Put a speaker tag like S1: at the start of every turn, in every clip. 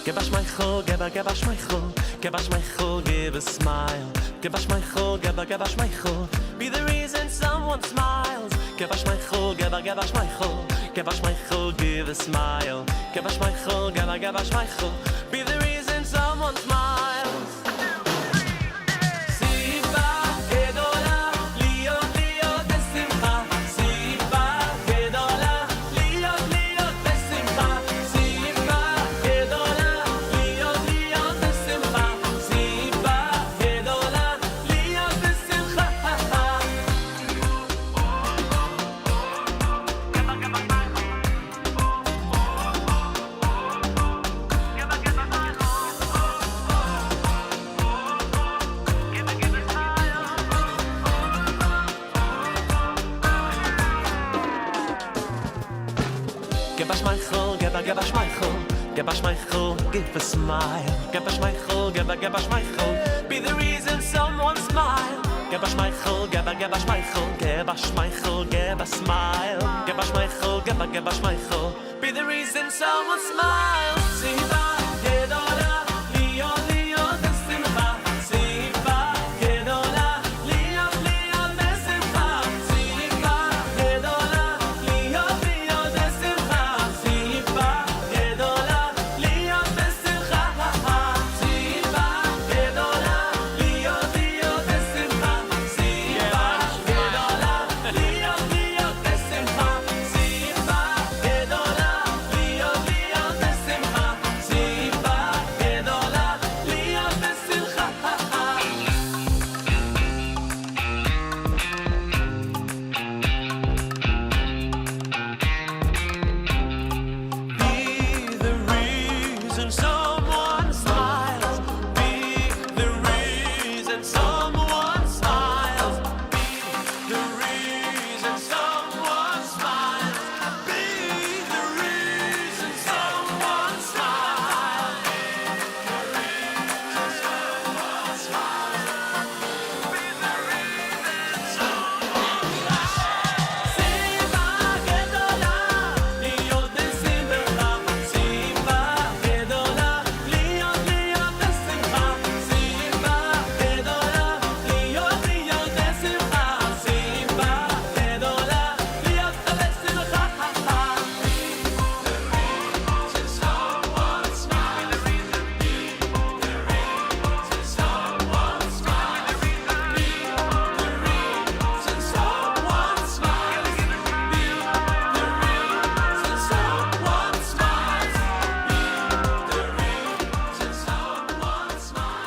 S1: Give us my chol, give us my chol, give us my chol, give a smile. Give us my chol, give us my chol, be the reason someone smiles. Give us my chol, give us my chol, give us my chol, give a smile. Give us my chol, give us my chol, be the reason someone smiles. Give us my chol, give us my chol, give us my chol, give a smile. Give us my chol, give us my chol, be the reason someone smile. Give us my chol, give us my chol, give us my chol, give a smile. Give us my chol, give us my chol, be the reason someone smiles. Siva gedola, lio lio desimcha. Siva gedola, lio lio desimcha. Siva gedola, lio lio desimcha. Siva gedola, lio desimcha. Siva gedola, lio lio desimcha. Siva gedola, lio lio desimcha. Siva gedola, lio lio desimcha. Siva gedola, lio desimcha. Be the reason someone smiles. Be the reason someone smiles. Be the reason someone smiles. Be the reason someone smiles. Siva gedola, lio desimcha. Siva gedola, lio lio desimcha. Siva gedola, lio lio desimcha. Siva gedola, lio desimcha. Someone smile. Be the reason someone smile. Be the reason someone smiles. Be the reason someone smiles. Be the reason someone smiles.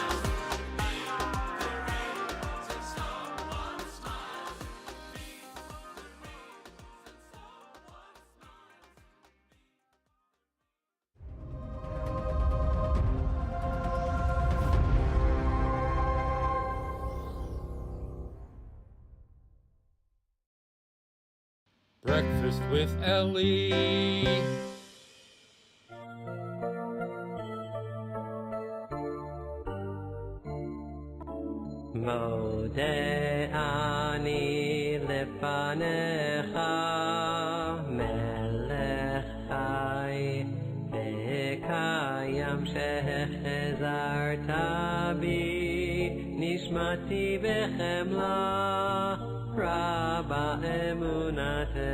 S2: Breakfast with Elli.
S3: Mode ani lefanecha melech chai v'kayam shechazarta bi nishmati b'chemla raba emunatecha.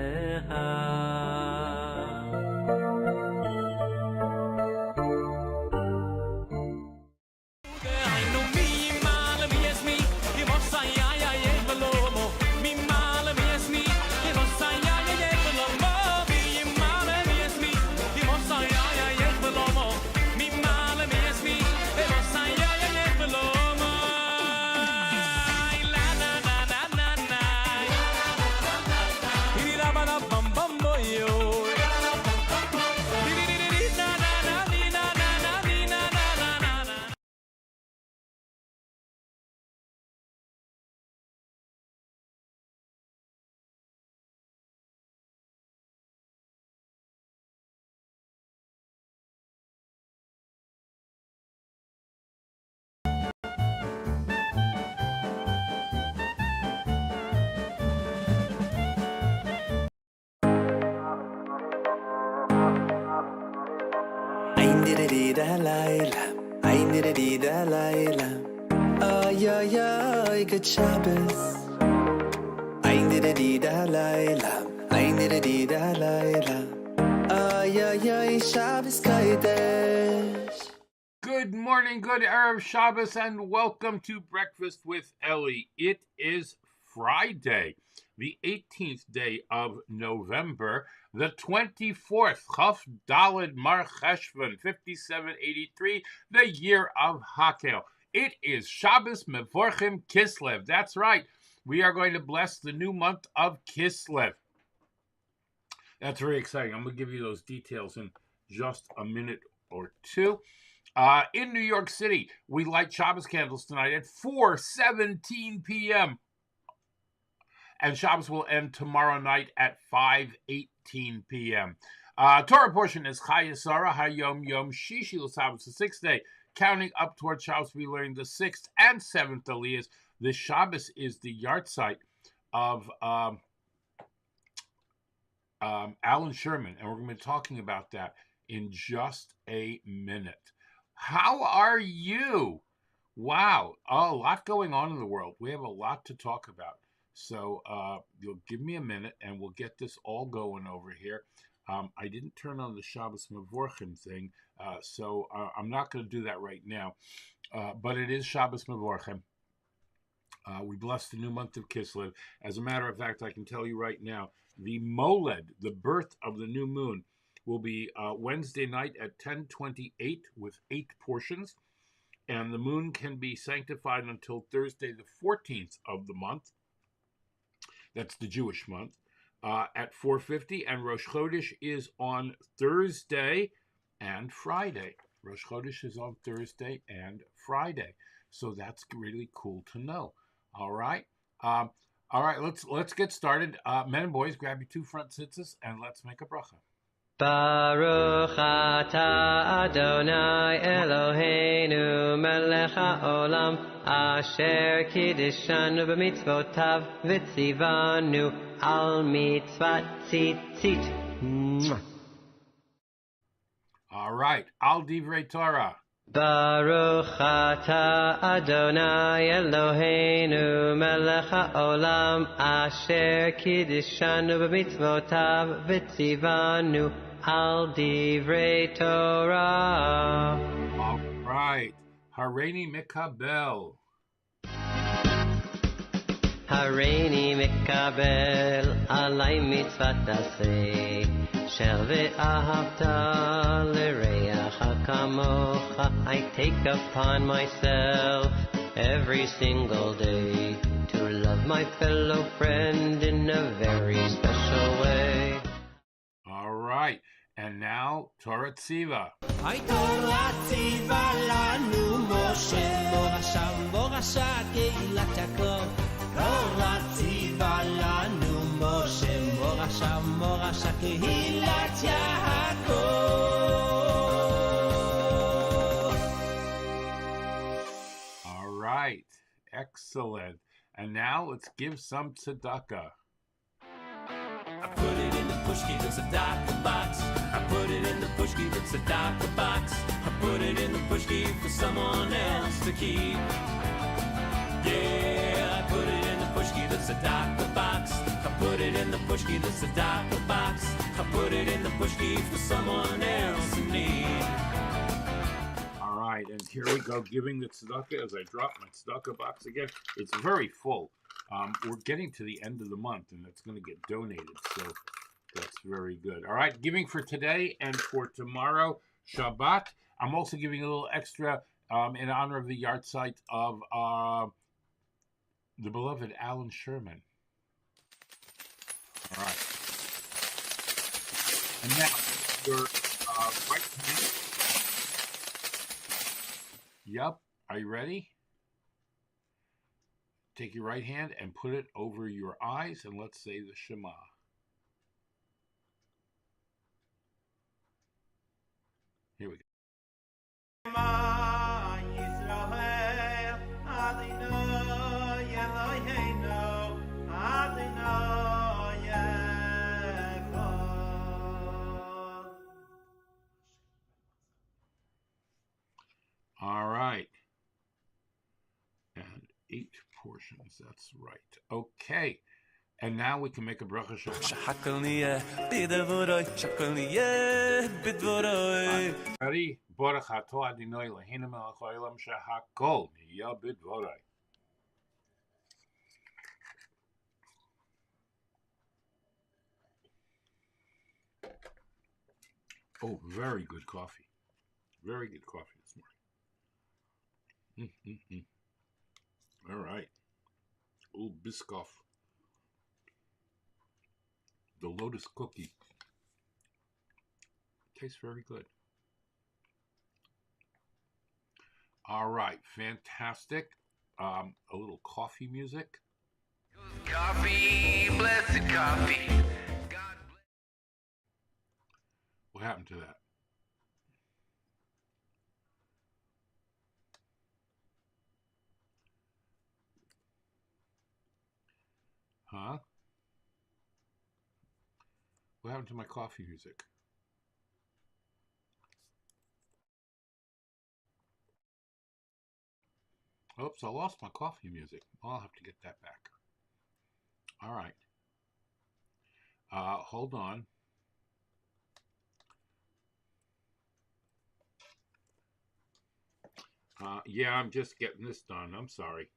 S1: Mi
S4: da layla, ay da layla. Ay ay ay, good Shabbos. Ay da layla, ay da layla. Ay ay ay, Shabbos Kodesh.
S2: Good morning, good Erev Shabbos, and welcome to Breakfast with Elli. It is Friday, the 18th day of November, the 24th, Chaf Daled MarCheshvan, 5783, the year of Hakhe. It is Shabbos Mevorchim Kislev. That's right. We are going to bless the new month of Kislev. That's very exciting. I'm going to give you those details in just a minute or two. In New York City, we light Shabbos candles tonight at 4:17 p.m. And Shabbos will end tomorrow night at 5:18 p.m. Torah portion is Chaya, HaYom, Shishi, Shabbos, the sixth day. Counting up towards Shabbos, we learn the sixth and seventh Aliyos. This Shabbos is the Yahrzeit of Alan Sherman, and we're going to be talking about that in just a minute. How are you? Wow, a lot going on in the world. We have a lot to talk about. So you'll give me a minute, and we'll get this all going over here. I didn't turn on the Shabbos Mevorchim thing, so I'm not going to do that right now. But it is Shabbos Mevorchim. We bless the new month of Kislev. As a matter of fact, I can tell you right now, the Moled, the birth of the new moon, will be Wednesday night at 10:28 with 8 portions. And the moon can be sanctified until Thursday the 14th of the month. That's the Jewish month. At 4:50. And Rosh Chodesh is on Thursday and Friday. Rosh Chodesh is on Thursday and Friday. So that's really cool to know. All right. All right, let's get started. Men and boys, grab your 2 front tzitzis and let's make a bracha.
S3: Baruch atah Adonai Eloheinu melech haolam asher kiddishanu b'mitzvotav v'tzivanu al mitzvat tzitzit.
S2: All right, al divrei Torah.
S3: Baruch atah Adonai Eloheinu melech haolam asher kiddishanu b'mitzvotav v'tzivanu al divrei Torah.
S2: All right, Hareini Mikabel.
S3: Hareini mikabel alay mitzvat aseh shel ve'ahavta l'reacha kamocha. I take upon myself every single day to love my fellow friend in a very special way.
S2: All right, and now Torah Tziva.
S1: Ay Torah tziva lanu Moshe morasha keilat Yaakov. Torah tziva lanu Moshe morasha keilat Yaakov.
S2: All right, excellent. And now let's give some tzedakah.
S1: I put it in the pushki, the tzedakah box. I put it in the pushki, the tzedakah box. I put it in the pushki for someone else to keep. Yeah, I put it in the pushki, the tzedakah box. I put it in the pushki, the tzedakah box. I put it in the pushki for someone else in need.
S2: All right, and here we go, giving the tzedakah as I drop my tzedakah box again. It's very full. We're getting to the end of the month, and it's going to get donated, so that's very good. All right, giving for today and for tomorrow, Shabbat. I'm also giving a little extra in honor of the Yahrzeit of the beloved Alan Sherman. All right. And now, your right hand. Yep. Are you ready? Take your right hand and put it over your eyes, and let's say the Shema. Here we go. All right. And 8 portions. That's right. Okay. And now we can make a bracha Shabbat.
S1: שהכל נהיה בדבורוי, שהכל נהיה בדבורוי.
S2: Ready? Baruch atah Adonai Eloheinu melech haolam shehakol niyeh b'dvoroi. Oh, very good coffee. Very good coffee this morning. All right. Old Biscoff. The Lotus cookie. Tastes very good. All right. Fantastic. A little coffee music.
S5: Coffee, blessed coffee. God bless.
S2: What happened to that? Huh? What happened to my coffee music? Oops, I lost my coffee music. I'll have to get that back. All right. Hold on. Yeah, I'm just getting this done. I'm sorry.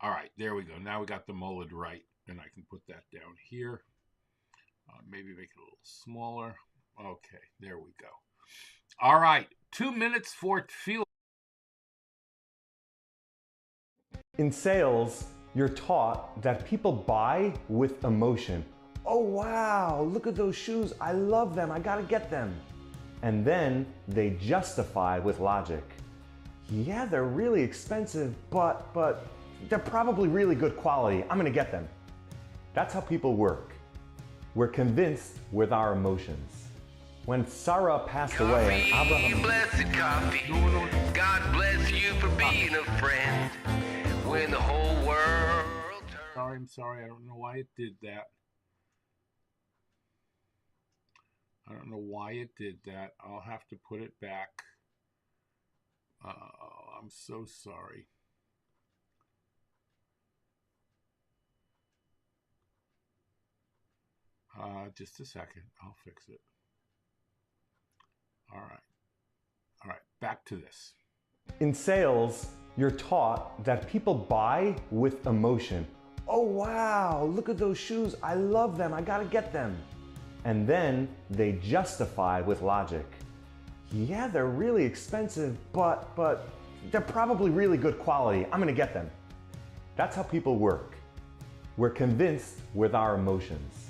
S2: All right, there we go. Now we got the mullet right. And I can put that down here. Maybe make it a little smaller. Okay, there we go. All right, 2 minutes for tefillah.
S6: In sales, you're taught that people buy with emotion. Oh wow, look at those shoes. I love them. I gotta get them. And then they justify with logic. Yeah, they're really expensive, but they're probably really good quality. I'm gonna get them. That's how people work. We're convinced with our emotions. When Sarah passed away and Abraham...
S5: Blessed coffee. God bless you for being a friend. When the whole world turns.
S2: I'm sorry. I don't know why it did that. I don't know why it did that. I'll have to put it back. I'm so sorry. Just a second. I'll fix it. All right, back to this.
S6: In sales, you're taught that people buy with emotion. Oh wow, look at those shoes. I love them. I gotta get them. And then they justify with logic. Yeah, they're really expensive, but they're probably really good quality. I'm gonna get them. That's how people work. We're convinced with our emotions.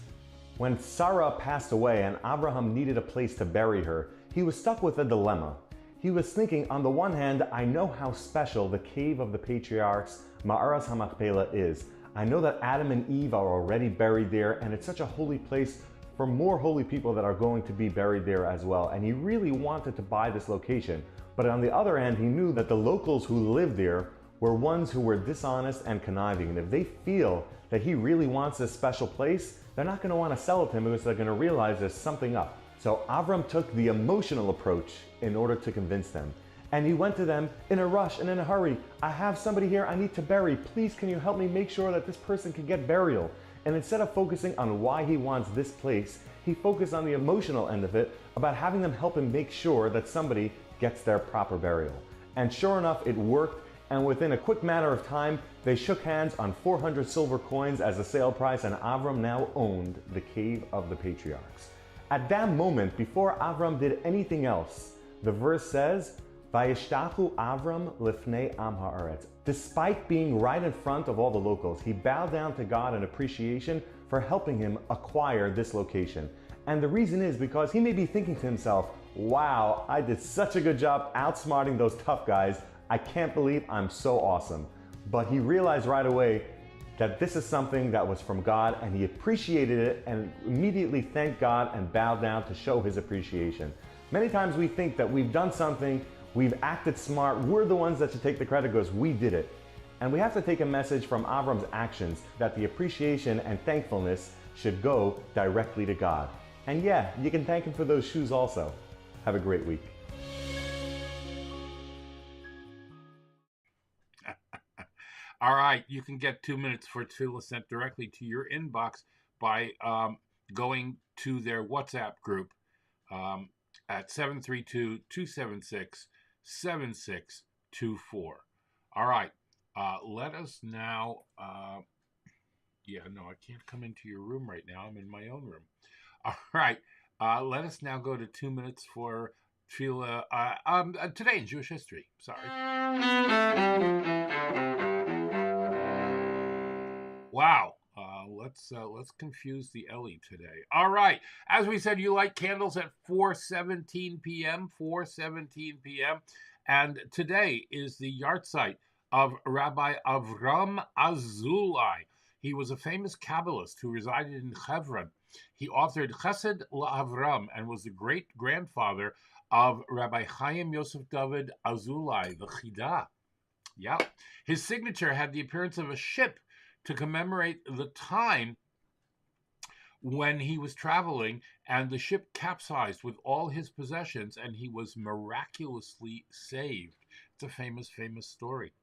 S6: When Sarah passed away and Abraham needed a place to bury her, he was stuck with a dilemma. He was thinking, on the one hand, I know how special the cave of the patriarchs, Ma'aras HaMachpelah, is. I know that Adam and Eve are already buried there, and it's such a holy place for more holy people that are going to be buried there as well. And he really wanted to buy this location. But on the other hand, he knew that the locals who lived there were ones who were dishonest and conniving. And if they feel that he really wants this special place, they're not going to want to sell it to him because they're going to realize there's something up. So Avram took the emotional approach in order to convince them. And he went to them in a rush and in a hurry. I have somebody here I need to bury. Please, can you help me make sure that this person can get burial? And instead of focusing on why he wants this place, he focused on the emotional end of it, about having them help him make sure that somebody gets their proper burial. And sure enough, it worked. And within a quick matter of time, they shook hands on 400 silver coins as a sale price, and Avram now owned the cave of the patriarchs. At that moment, before Avram did anything else, the verse says, Vayishtachu Avram lifnei am haaretz. Despite being right in front of all the locals, he bowed down to God in appreciation for helping him acquire this location. And the reason is because he may be thinking to himself, wow, I did such a good job outsmarting those tough guys. I can't believe I'm so awesome. But he realized right away that this is something that was from God, and he appreciated it and immediately thanked God and bowed down to show his appreciation. Many times we think that we've done something, we've acted smart, we're the ones that should take the credit because we did it. And we have to take a message from Avram's actions that the appreciation and thankfulness should go directly to God. And yeah, you can thank him for those shoes also. Have a great week.
S2: All right, you can get 2 minutes for tefillah sent directly to your inbox by going to their WhatsApp group at 732-276-7624. All right, let us now, I can't come into your room right now. I'm in my own room. All right, let us now go to 2 minutes for tefillah today in Jewish history. Sorry. Wow. Let's confuse the Elli today. All right. As we said, you light candles at 4:17 p.m. 4:17 p.m. And today is the Yahrzeit of Rabbi Avram Azulai. He was a famous Kabbalist who resided in Hebron. He authored Chesed LaAvram and was the great-grandfather of Rabbi Chaim Yosef David Azulai, the Chidah. Yeah. His signature had the appearance of a ship to commemorate the time when he was traveling and the ship capsized with all his possessions and he was miraculously saved. It's a famous, famous story.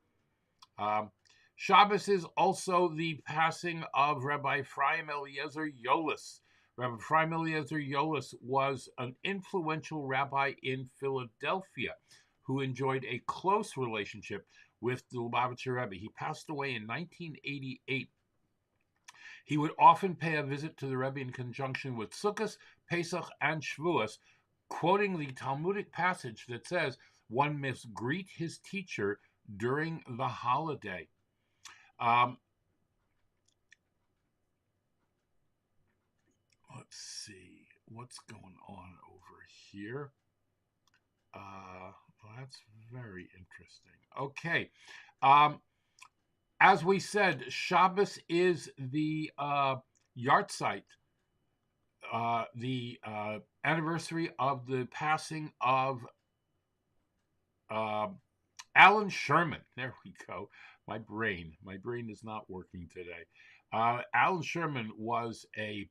S2: Shabbos is also the passing of Rabbi Ephraim Eliezer Yolis. Rabbi Ephraim Eliezer Yolis was an influential rabbi in Philadelphia who enjoyed a close relationship with the Lubavitcher Rebbe. He passed away in 1988. He would often pay a visit to the Rebbe in conjunction with Sukkot, Pesach, and Shavuos, quoting the Talmudic passage that says one must greet his teacher during the holiday. Let's see what's going on over here. That's very interesting. Okay. As we said, Shabbos is the Yahrzeit, the anniversary of the passing of Alan Sherman. There we go. My brain is not working today. Alan Sherman was a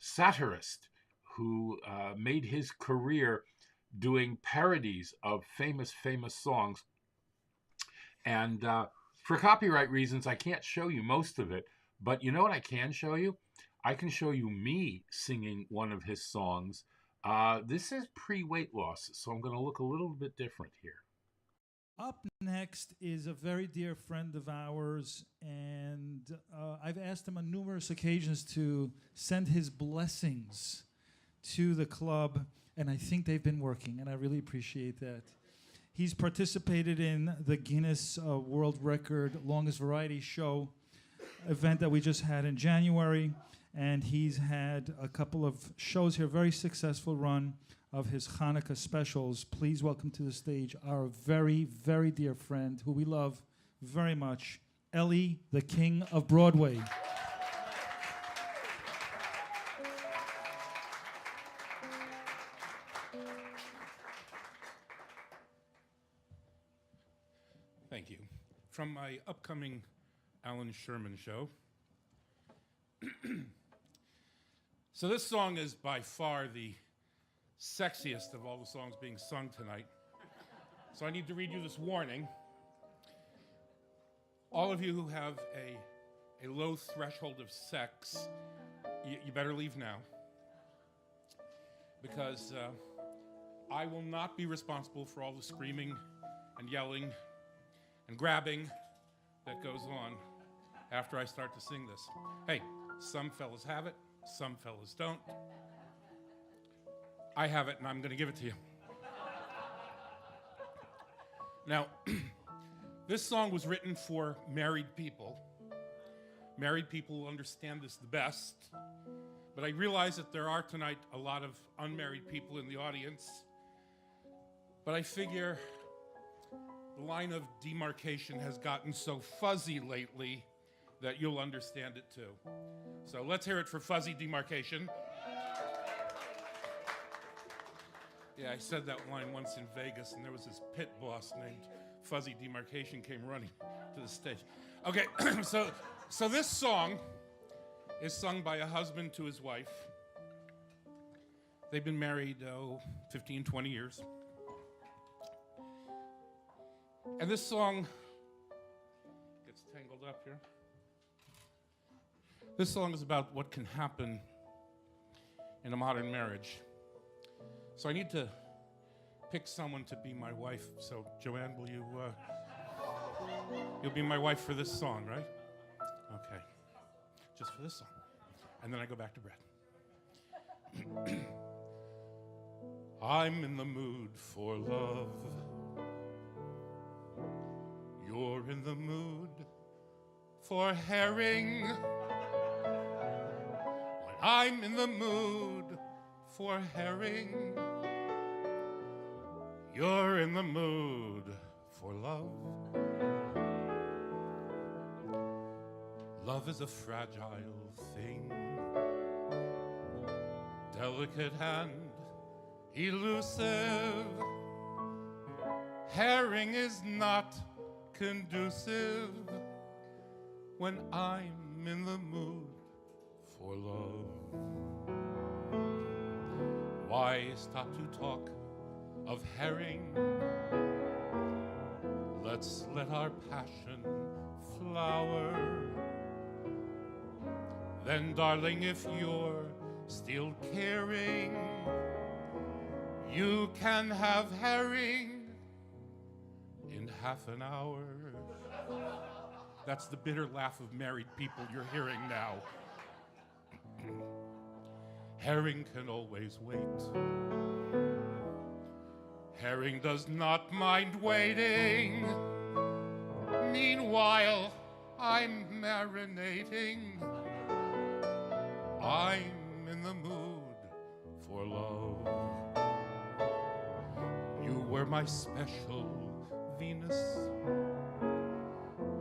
S2: satirist who made his career doing parodies of famous songs. And for copyright reasons, I can't show you most of it. But you know what I can show you? I can show you me singing one of his songs. This is pre-weight loss, so I'm going to look a little bit different here.
S7: Up next is a very dear friend of ours, and I've asked him on numerous occasions to send his blessings to the club, and I think they've been working, and I really appreciate that. He's participated in the Guinness World Record Longest Variety Show event that we just had in January, and he's had a couple of shows here, very successful run of his Hanukkah specials. Please welcome to the stage our very, very dear friend, who we love very much, Elli, the King of Broadway.
S8: Thank you. From my upcoming Alan Sherman show. So this song is by far the sexiest of all the songs being sung tonight. So I need to read you this warning. All of you who have a low threshold of sex, you better leave now. Because I will not be responsible for all the screaming and yelling and grabbing that goes on after I start to sing this. Hey, some fellas have it, some fellas don't. I have it, and I'm going to give it to you. Now, this song was written for married people. Married people will understand this the best. But I realize that there are tonight a lot of unmarried people in the audience. But I figure the line of demarcation has gotten so fuzzy lately that you'll understand it too. So let's hear it for fuzzy demarcation. Yeah, I said that line once in Vegas, and there was this pit boss named Fuzzy Demarcation came running to the stage. Okay, so this song is sung by a husband to his wife, They've been married, 15, 20 years. And this song gets tangled up here. This song is about what can happen in a modern marriage. So I need to pick someone to be my wife. So Joanne, will you, you'll be my wife for this song, right? Okay, just for this song. And then I go back to bread. I'm in the mood for love. You're in the mood for herring. When I'm in the mood for herring, you're in the mood for love. Love is a fragile thing, delicate and elusive. Herring is not conducive when I'm in the mood for love. Why stop to talk of herring? Let's let our passion flower. Then, darling, if you're still caring, you can have herring in half an hour. That's the bitter laugh of married people you're hearing now. Herring can always wait. Herring does not mind waiting. Meanwhile, I'm marinating. I'm in the mood for love. You were my special Venus.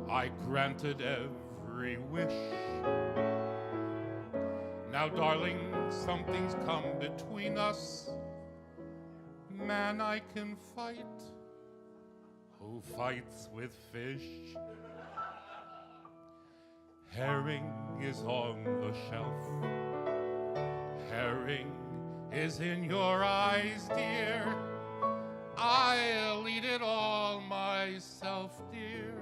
S8: I granted every wish. Now, darling, something's come between us. Man, I can fight. Who fights with fish? Herring is on the shelf. Herring is in your eyes, dear. I'll eat it all myself, dear.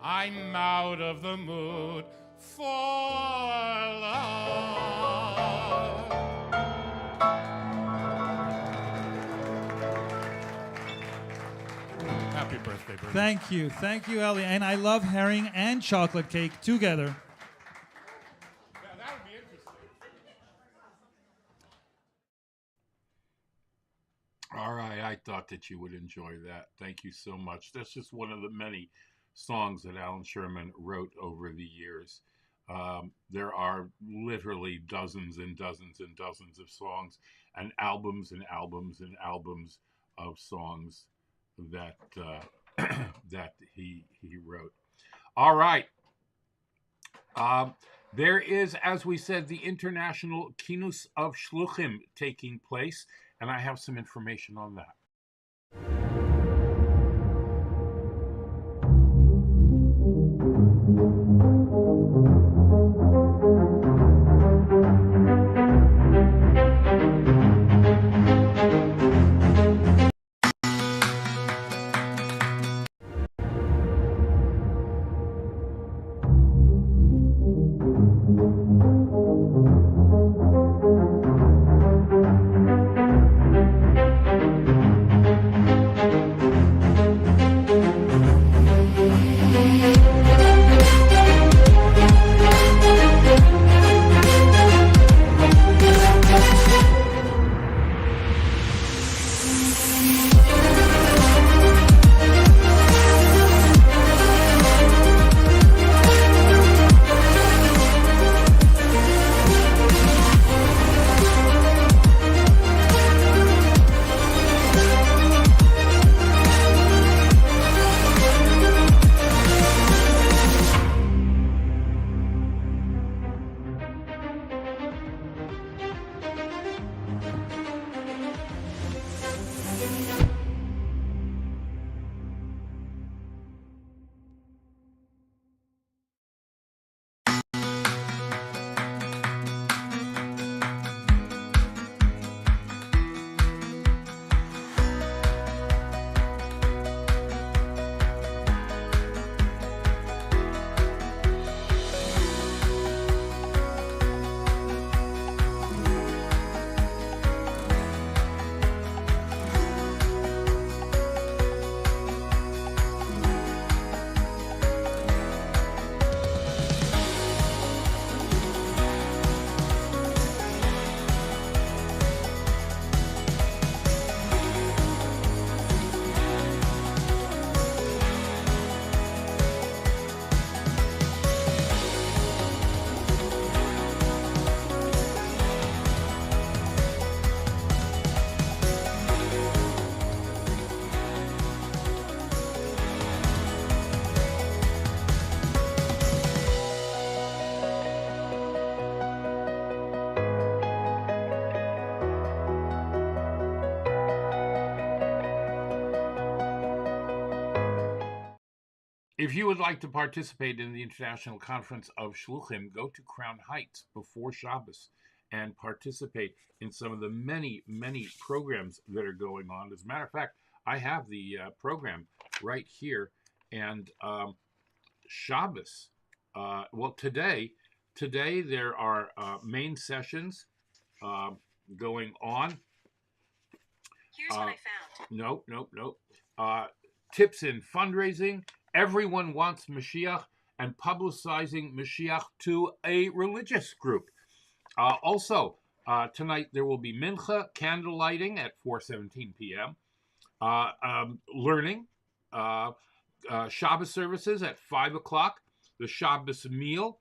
S8: I'm out of the mood for love. Happy birthday, Bernie.
S7: Thank you, Elli. And I love herring and chocolate cake together.
S8: Yeah, that would be interesting.
S2: All right, I thought that you would enjoy that. Thank you so much. That's just one of the many songs that Alan Sherman wrote over the years. There are literally dozens and dozens and dozens of songs and albums and albums and albums of songs that that he wrote. All right. There is, as we said, the International Kinus of Shluchim taking place, and I have some information on that. If you would like to participate in the International Conference of Shluchim, go to Crown Heights before Shabbos and participate in some of the many, many programs that are going on. As a matter of fact, I have the program right here. And Shabbos, today there are main sessions going on.
S9: Here's what I found.
S2: Nope. Tips in fundraising. Everyone wants Mashiach, and publicizing Mashiach to a religious group. Also, tonight there will be mincha, candle lighting at 4:17 p.m. Learning, Shabbos services at 5 o'clock. The Shabbos meal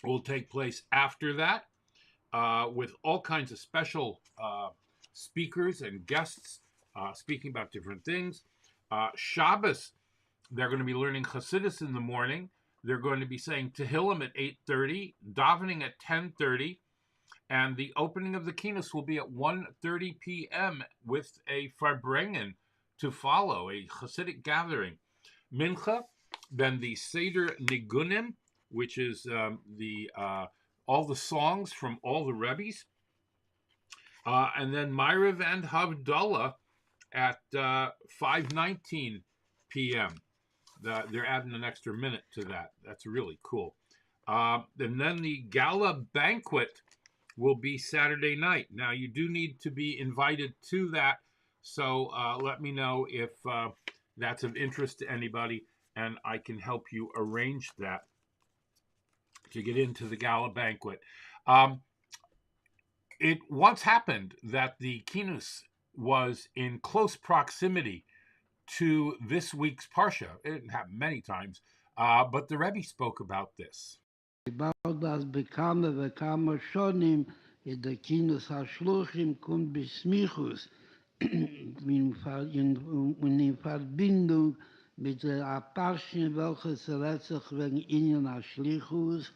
S2: will take place after that, with all kinds of special speakers and guests speaking about different things. Shabbos, they're going to be learning Chassidus in the morning. They're going to be saying Tehillim at 8:30, davening at 10:30, and the opening of the Kines will be at 1:30 p.m. with a Farbrengen to follow, a Hasidic gathering. Mincha, then the Seder Nigunim, which is all the songs from all the Rebbes, and then Ma'ariv and Havdalah at 5:19 p.m. They're adding an extra minute to that. That's really cool. And then the gala banquet will be Saturday night. Now, you do need to be invited to that, so let me know if that's of interest to anybody, and I can help you arrange that to get into the gala banquet. It once happened that the Kinus was in close proximity to this week's Parsha. It didn't happen many times, but the Rebbe spoke about this.
S10: Bald das bekame וכמה שונים in der Kinus HaShluchim kommt Besmichus in Verbindung mit der Aparschen, welches letztlich wegen ihnen HaShlichus,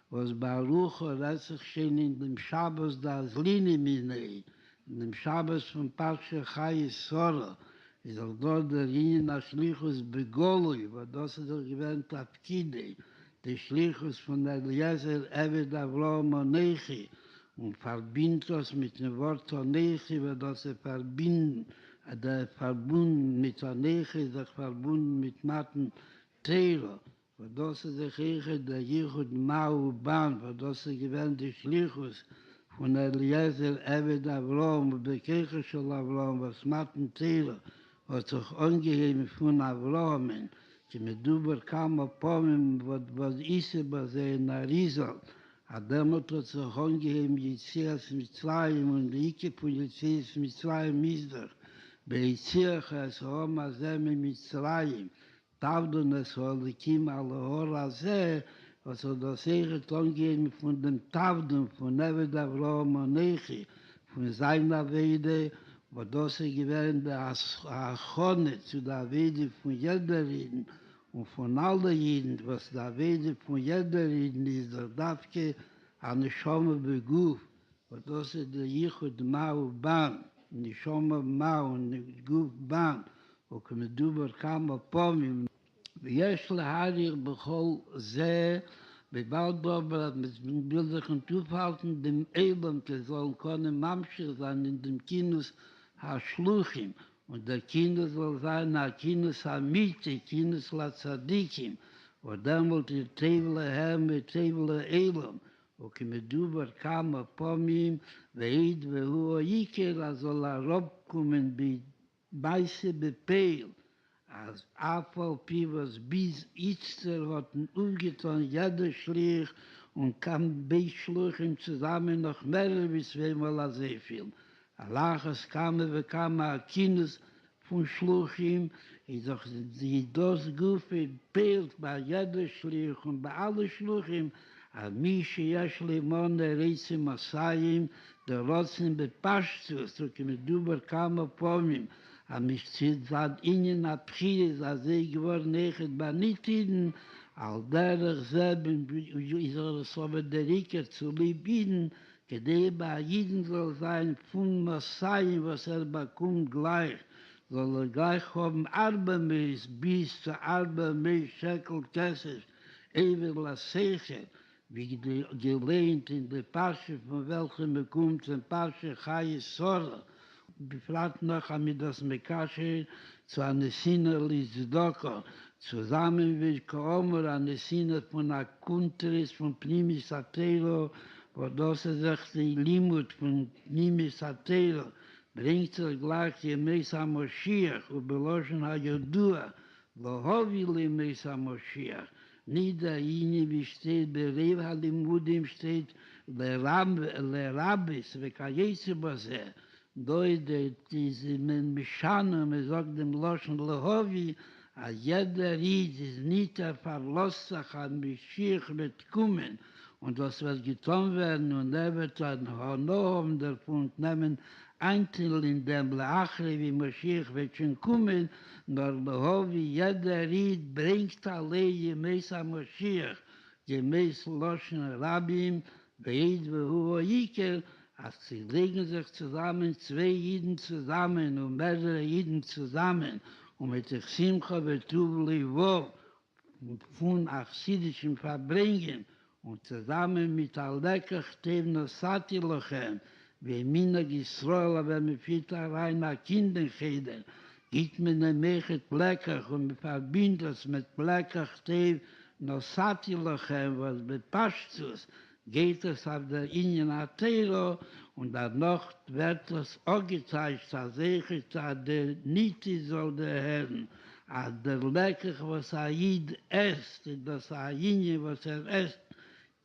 S10: was Baruch letztlich schon in dem Shabbos das Linie in dem Shabbos von Parsha Chaya Sora, ist auch dort der Ihnen HaShlichus Begolui, wo das ist auch gewähnt Tafkidei, der Schlichus von der Eliezer Eved Avrom Onechi, und verbindet das mit dem Wort Onechi, wo das verbunden, der verbunden mit Onechi, ist auch verbunden mit Matten Teiro, wo das ist auch der Yichud Mau Ban, wo das ist gewähnt der Schlichus von der Eliezer Eved Avrom, und der Kirche von Avrom, was Matten Teiro, was sich angeheben von Avromen, כי מדובר כמה פעמים ועוד איסה בזה נריזל, הדמות לצחון גאים יציאת מצרים ולאיקה פה יציאת מצרים מזדך, ביציאת הסהום הזה ממצרים, תעבדו נסהליקים על ההור הזה, was das Eget angehen von dem Tavden, von Eved Avrom Onechi, von seiner Wede, wo das gewähnt der Achone zu der Wede von jeder Jeden und von allen Jeden, was der Wede von jeder Jeden ist, der Davke an Schome Beguf, wo das der Yichud Mau Ban, die Schome Mau und Guf Ban, wo כמדובר כמה פעמים, ויש להעריך בכל זה, בבעל דובר, will sich in Tufhalten dem Elend, der soll können Mamschir sein in dem Kinus HaShluchim, und der Kinus soll sein, der Kinus HaMite, Kinus LaTzadikim, wo dann wird die Tevele Herme, Tevele Elend, wo כמדובר כמה פעמים, והעיד והוא היקר, אז soll rabkommen בייסה בפייל, als Afal Pivas bis Itzter hat umgetan, jeder Schlich und kam bei Schluchim zusammen noch mehr wie zweimal sehr viel. Allachas kamen wir kamen Kindes von Schluchim, ich sag, die das Gufe peilt bei jeder Schlich und bei allen Schluchim, a Mische Yashlimon der Reise Masayim, der Rotzen bepascht, so כמדובר כמה פעמים, mich zieht seit ihnen abschied, als geworden echt bei Nittiden, all der selber, ist so mit der Rieker zu lieb ihnen, gedei bei Jeden soll sein, von Messiah, was bekommt gleich, soll gleich haben Arbemes bis zu Arbemes Shekel Kessel, Ewer la Seche, wie gelehnt in der Pasche, von welchem kommt in Pasche Chaya Sora. Befragt noch mit das Mekashe zu einer Sinnerli Zdoko, zusammen mit Koomer eine Sinner von Akuntris von Primis Atero, wo das sich die Limut von Primis Atero bringt gleich die Mesa Moschiach und beloschen HaYodua, wo Hovili Mesa Moschiach. Nieder ihnen, wie steht, bei Rev Halimudim steht, le Rabbis, vekayese Baseh, Doide, diese men Mishana, me sagt dem Loschen Lehovi, a jeder Ried ist nicht ein Verlossach an Mischiach wird kommen, und was wird getan werden, und wird ein Honorum davon nehmen, Einzel in dem Leachre, wie Mischiach wird schon kommen, nur Lehovi, jeder Ried bringt alle gemäß am Mischiach, gemäß Loschen Rabbim, beid wo Iker, als sie legen sich zusammen, zwei Jiden zusammen und mehrere Jiden zusammen und mit der Simcha betuvli wo von achsidischen Verbringen und zusammen mit der Leckerstev Nosati Lochem, wie Mina Gisroel, wenn man fit rein nach Kindercheder, gibt man eine Mechet Blecker und man verbindet das mit Leckerstev Nosati Lochem, was bepasst ist, geht es auf der Ingen Atero und danach wird es auch gezeigt, dass der Niti soll der Herrn, als der Lecker, was Aid esst, das Aine, was esst,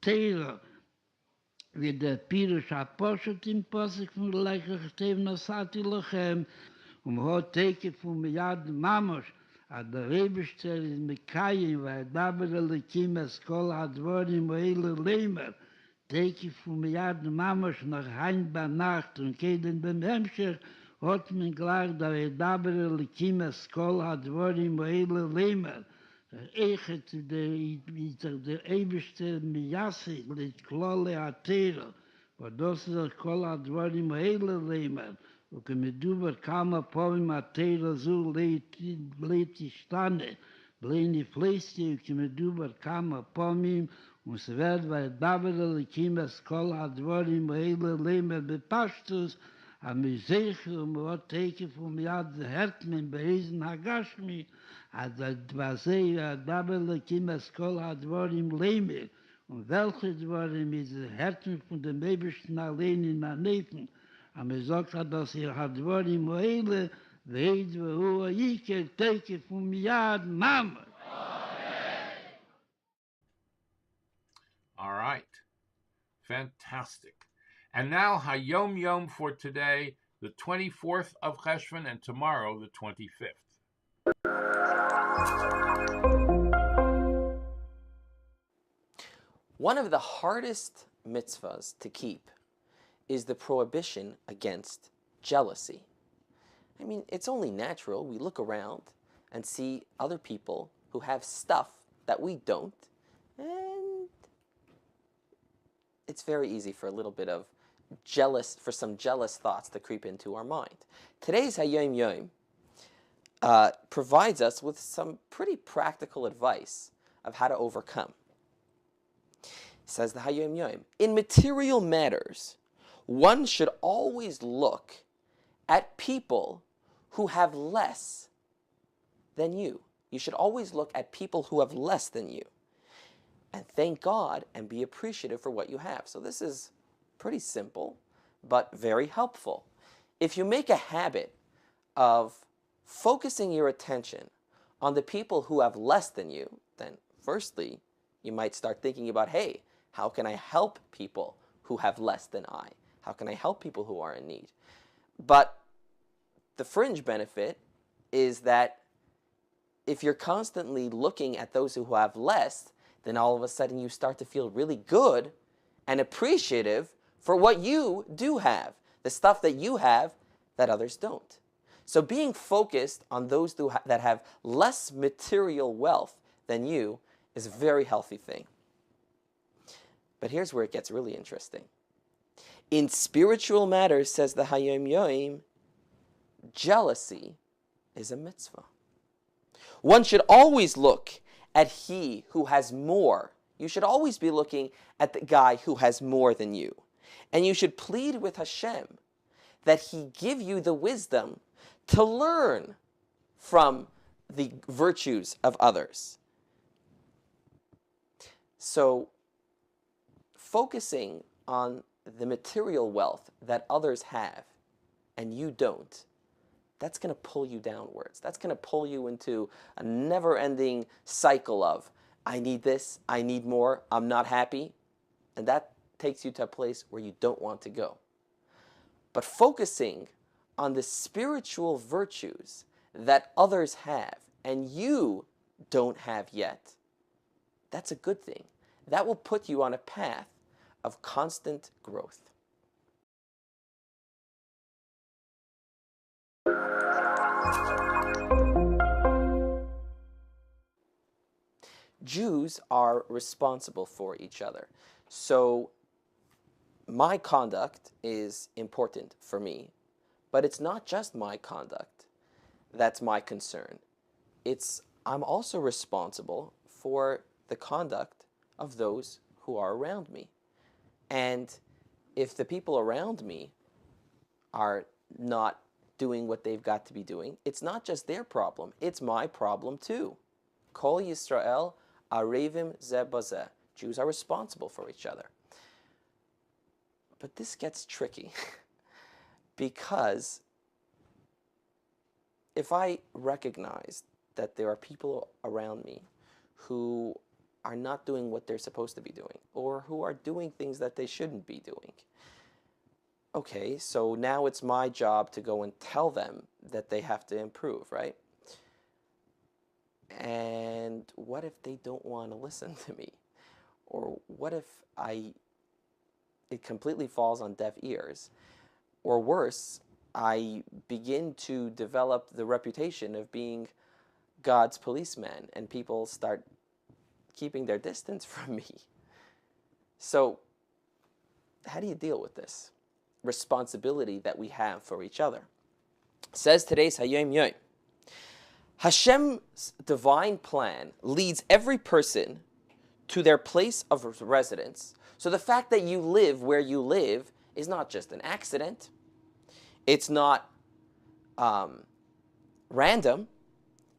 S10: Tero, wie der Pirush Aposhet im Posik von Lecker Stev Nosati Lochem, und hat Teke von Miyad Mamosh, a der Rebester ist mit Chaya, weil dabei Lekim es kol hat worden, wo Leimer, Teke von Miyad Mamosh nach Hein bei Nacht und Keden beim Hemscher, hat man gleich, da dabei Lekim es kol hat worden, wo Leimer. Echt der Rebester Miyassi, mit Klole Atero, wo das ist kol hat worden, wo Leimer. Und mit Duber kam Povim Atero so leit Stande, bleine Fleiße, und mit Duber kam Povim, und es wird bei Davidel Kimes Kol Advorim Heile Lemer bepastus, am Sicher und hat Teke von Yad Hertmen beisen Hagashmi, als der Davidel Kimes Kol Advorim Lemer, und welche Dvorim ist Hertmen von dem Ebersten allein in der Nefen, am sagt, dass hat Dvorim Heile, weet we hoe ik teken van Yad Mama.
S2: All right. Fantastic. And now HaYom Yom for today, the 24th of Cheshvan, and tomorrow, the 25th.
S11: One of the hardest mitzvahs to keep is the prohibition against jealousy. I mean, it's only natural. We look around and see other people who have stuff that we don't, and it's very easy for a little bit of some jealous thoughts to creep into our mind. Today's HaYom Yom provides us with some pretty practical advice of how to overcome. Says the HaYom Yom, in material matters, one should always look at people who have less than you. You should always look at people who have less than you and thank God and be appreciative for what you have. So this is pretty simple, but very helpful. If you make a habit of focusing your attention on the people who have less than you, then firstly, you might start thinking about, hey, how can I help people who have less than I? How can I help people who are in need? But the fringe benefit is that if you're constantly looking at those who have less, then all of a sudden you start to feel really good and appreciative for what you do have, the stuff that you have that others don't. So being focused on those that have less material wealth than you is a very healthy thing. But here's where it gets really interesting. In spiritual matters, says the HaYom Yom, jealousy is a mitzvah. One should always look at he who has more. You should always be looking at the guy who has more than you. And you should plead with Hashem that he give you the wisdom to learn from the virtues of others. So, focusing on the material wealth that others have and you don't, that's going to pull you downwards. That's going to pull you into a never-ending cycle of, I need this, I need more, I'm not happy. And that takes you to a place where you don't want to go. But focusing on the spiritual virtues that others have and you don't have yet, that's a good thing. That will put you on a path of constant growth. Jews are responsible for each other. So my conduct is important for me, but it's not just my conduct that's my concern. I'm also responsible for the conduct of those who are around me. And if the people around me are not doing what they've got to be doing, it's not just their problem, it's my problem too. Kol Yisrael arevim zeh bazeh. Jews are responsible for each other. But this gets tricky because if I recognize that there are people around me who are not doing what they're supposed to be doing, or who are doing things that they shouldn't be doing, okay, so now it's my job to go and tell them that they have to improve, right? And what if they don't want to listen to me? Or what if it completely falls on deaf ears? Or worse, I begin to develop the reputation of being God's policeman and people start keeping their distance from me. So how do you deal with this responsibility that we have for each other? Says today's HaYom Yom, Hashem's divine plan leads every person to their place of residence. So the fact that you live where you live is not just an accident. It's not random.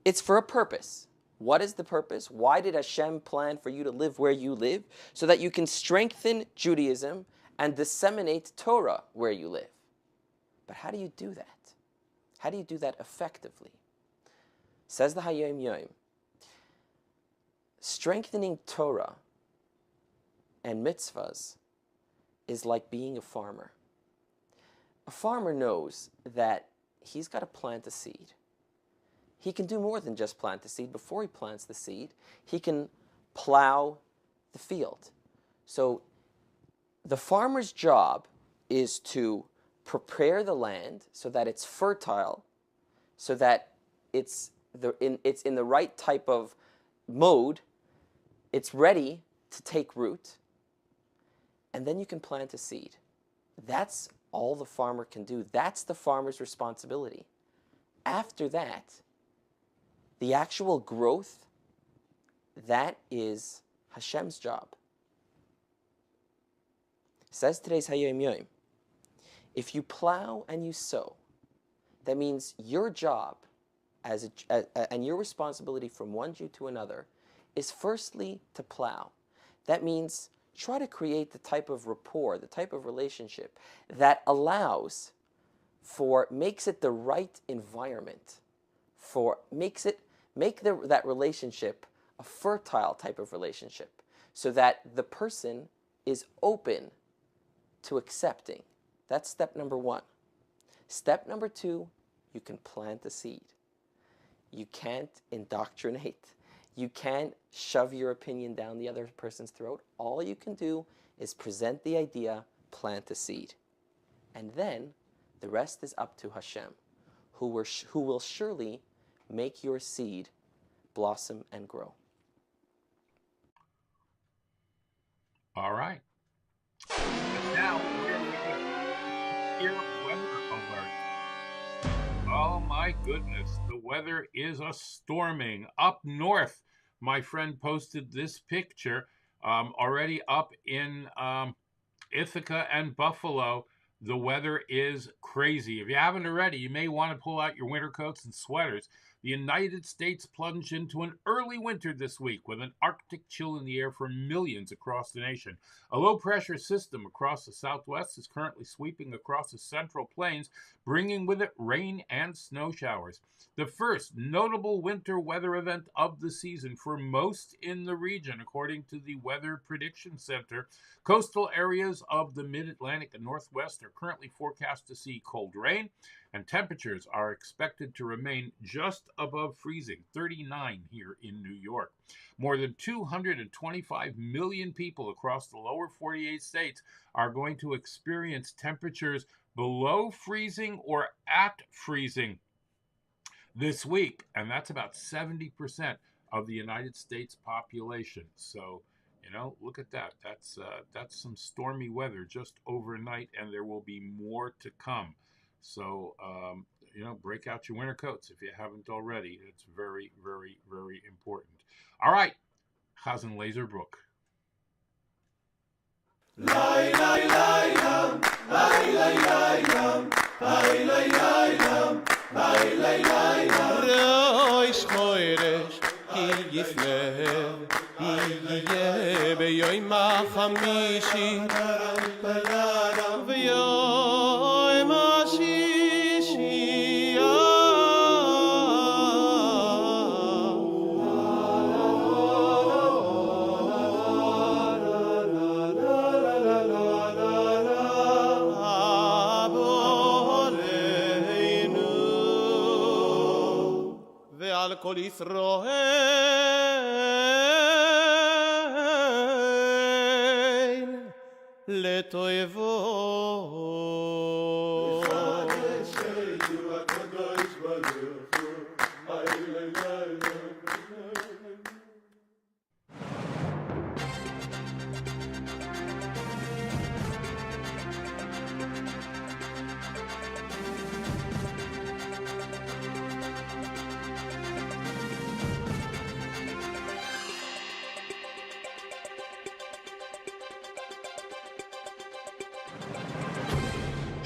S11: It's for a purpose. What is the purpose? Why did Hashem plan for you to live where you live? So that you can strengthen Judaism and disseminate Torah where you live. But how do you do that? How do you do that effectively? Says the HaYom Yom, strengthening Torah and mitzvahs is like being a farmer. A farmer knows that he's got to plant a seed. He can do more than just plant the seed. Before he plants the seed, he can plow the field. So the farmer's job is to prepare the land so that it's fertile, so that it's in the right type of mode, it's ready to take root, and then you can plant a seed. That's all the farmer can do. That's the farmer's responsibility. After that, the actual growth, that is Hashem's job. Says today's HaYom Yom, if you plow and you sow, that means your job and your responsibility from one Jew to another is firstly to plow. That means try to create the type of rapport, the type of relationship that makes it the right environment, that relationship a fertile type of relationship, so that the person is open to accepting. That's step number one. Step number two, you can plant the seed. You can't indoctrinate. You can't shove your opinion down the other person's throat. All you can do is present the idea, plant the seed. And then the rest is up to Hashem, who will surely make your seed blossom and grow.
S2: All right. And now we're going to hear weather alert. Oh my my goodness, the weather is a storming. Up north, my friend posted this picture already up in Ithaca and Buffalo. The weather is crazy. If you haven't already, you may want to pull out your winter coats and sweaters. The United States plunged into an early winter this week with an Arctic chill in the air for millions across the nation. A low-pressure system across the southwest is currently sweeping across the central plains, bringing with it rain and snow showers. The first notable winter weather event of the season for most in the region, according to the Weather Prediction Center. Coastal areas of the mid-Atlantic and Northwest are currently forecast to see cold rain, and temperatures are expected to remain just above freezing, 39 here in New York. More than 225 million people across the lower 48 states are going to experience temperatures below freezing or at freezing this week, and that's about 70% of the United States population. So, you know, look at that. That's some stormy weather just overnight, and there will be more to come. So, you know, break out your winter coats if you haven't already. It's very, very, very important. All right, Chazan Laserbrook.
S1: Rosh Chodesh ki Yislev Yeh beyoyim ha'chamishi v'yoyim ha'shishi ועל כל ישראל לטובו.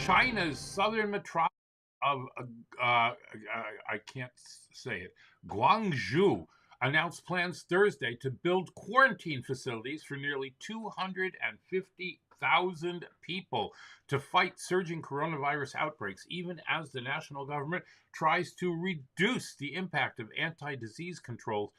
S2: China's southern metropolis of, I can't say it, Guangzhou, announced plans Thursday to build quarantine facilities for nearly 250,000 people to fight surging coronavirus outbreaks, even as the national government tries to reduce the impact of anti-disease controls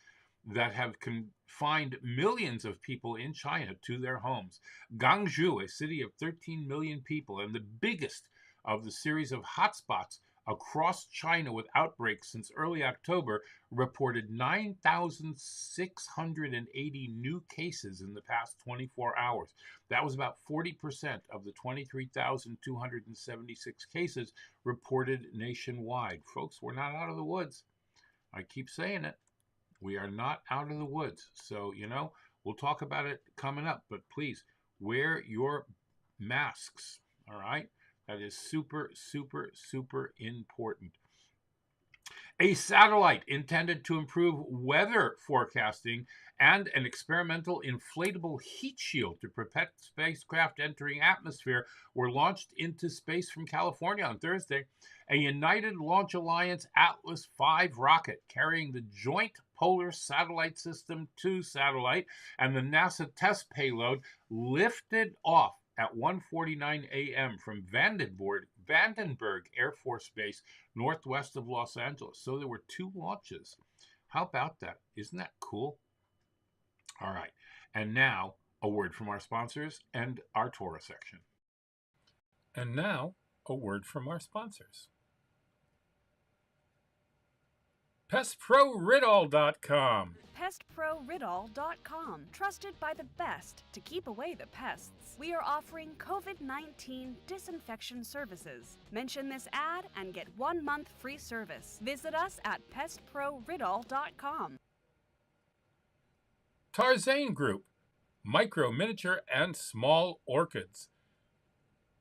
S2: that have confined millions of people in China to their homes. Guangzhou, a city of 13 million people and the biggest of the series of hotspots across China with outbreaks since early October, reported 9,680 new cases in the past 24 hours. That was about 40% of the 23,276 cases reported nationwide. Folks, we're not out of the woods. I keep saying it. We are not out of the woods. So, you know, we'll talk about it coming up, but please wear your masks, all right? That is super, super, super important. A satellite intended to improve weather forecasting and an experimental inflatable heat shield to protect spacecraft entering atmosphere were launched into space from California on Thursday. A United Launch Alliance Atlas V rocket carrying the Joint Polar Satellite System 2 satellite and the NASA test payload lifted off at 1:49 a.m. from Vandenberg Air Force Base, northwest of Los Angeles. So there were 2 launches. How about that? Isn't that cool? All right. And now, a word from our sponsors and our Torah section.
S12: And now, a word from our sponsors. PestProRidall.com.
S9: PestProRidall.com. Trusted by the best to keep away the pests. We are offering COVID-19 disinfection services. Mention this ad and get 1 month free service. Visit us at PestProRidall.com.
S12: Tarzane Group. Micro, miniature, and small orchids.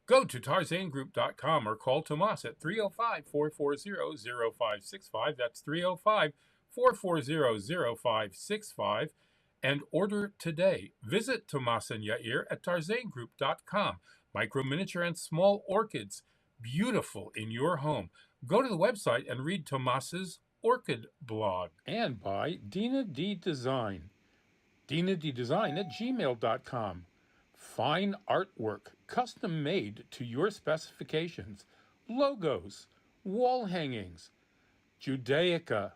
S12: Go to tarzangroup.com or call Tomas at 305-440-0565. That's 305-440-0565. And order today. Visit Tomas and Yair at tarzangroup.com. Micro, miniature, and small orchids, beautiful in your home. Go to the website and read Tomas's orchid blog. And by Dina D Design. DinaDDesign at gmail.com. Fine artwork, custom made to your specifications. Logos, wall hangings, Judaica.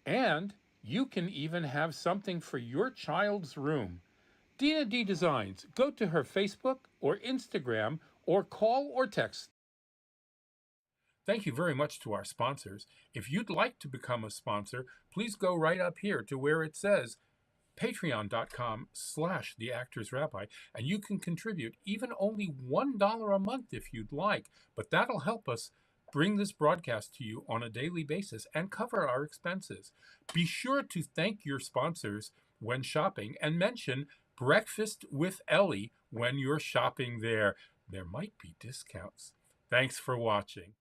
S12: And you can even have something for your child's room. Dina D Designs. Go to her Facebook or Instagram or call or text. Thank you very much to our sponsors. If you'd like to become a sponsor, please go right up here to where it says patreon.com/theactorsrabbi, and you can contribute even only $1 a month if you'd like, but that'll help us bring this broadcast to you on a daily basis and cover our expenses. Be sure to thank your sponsors when shopping and mention Breakfast with Elli when you're shopping there. There might be discounts. Thanks for watching.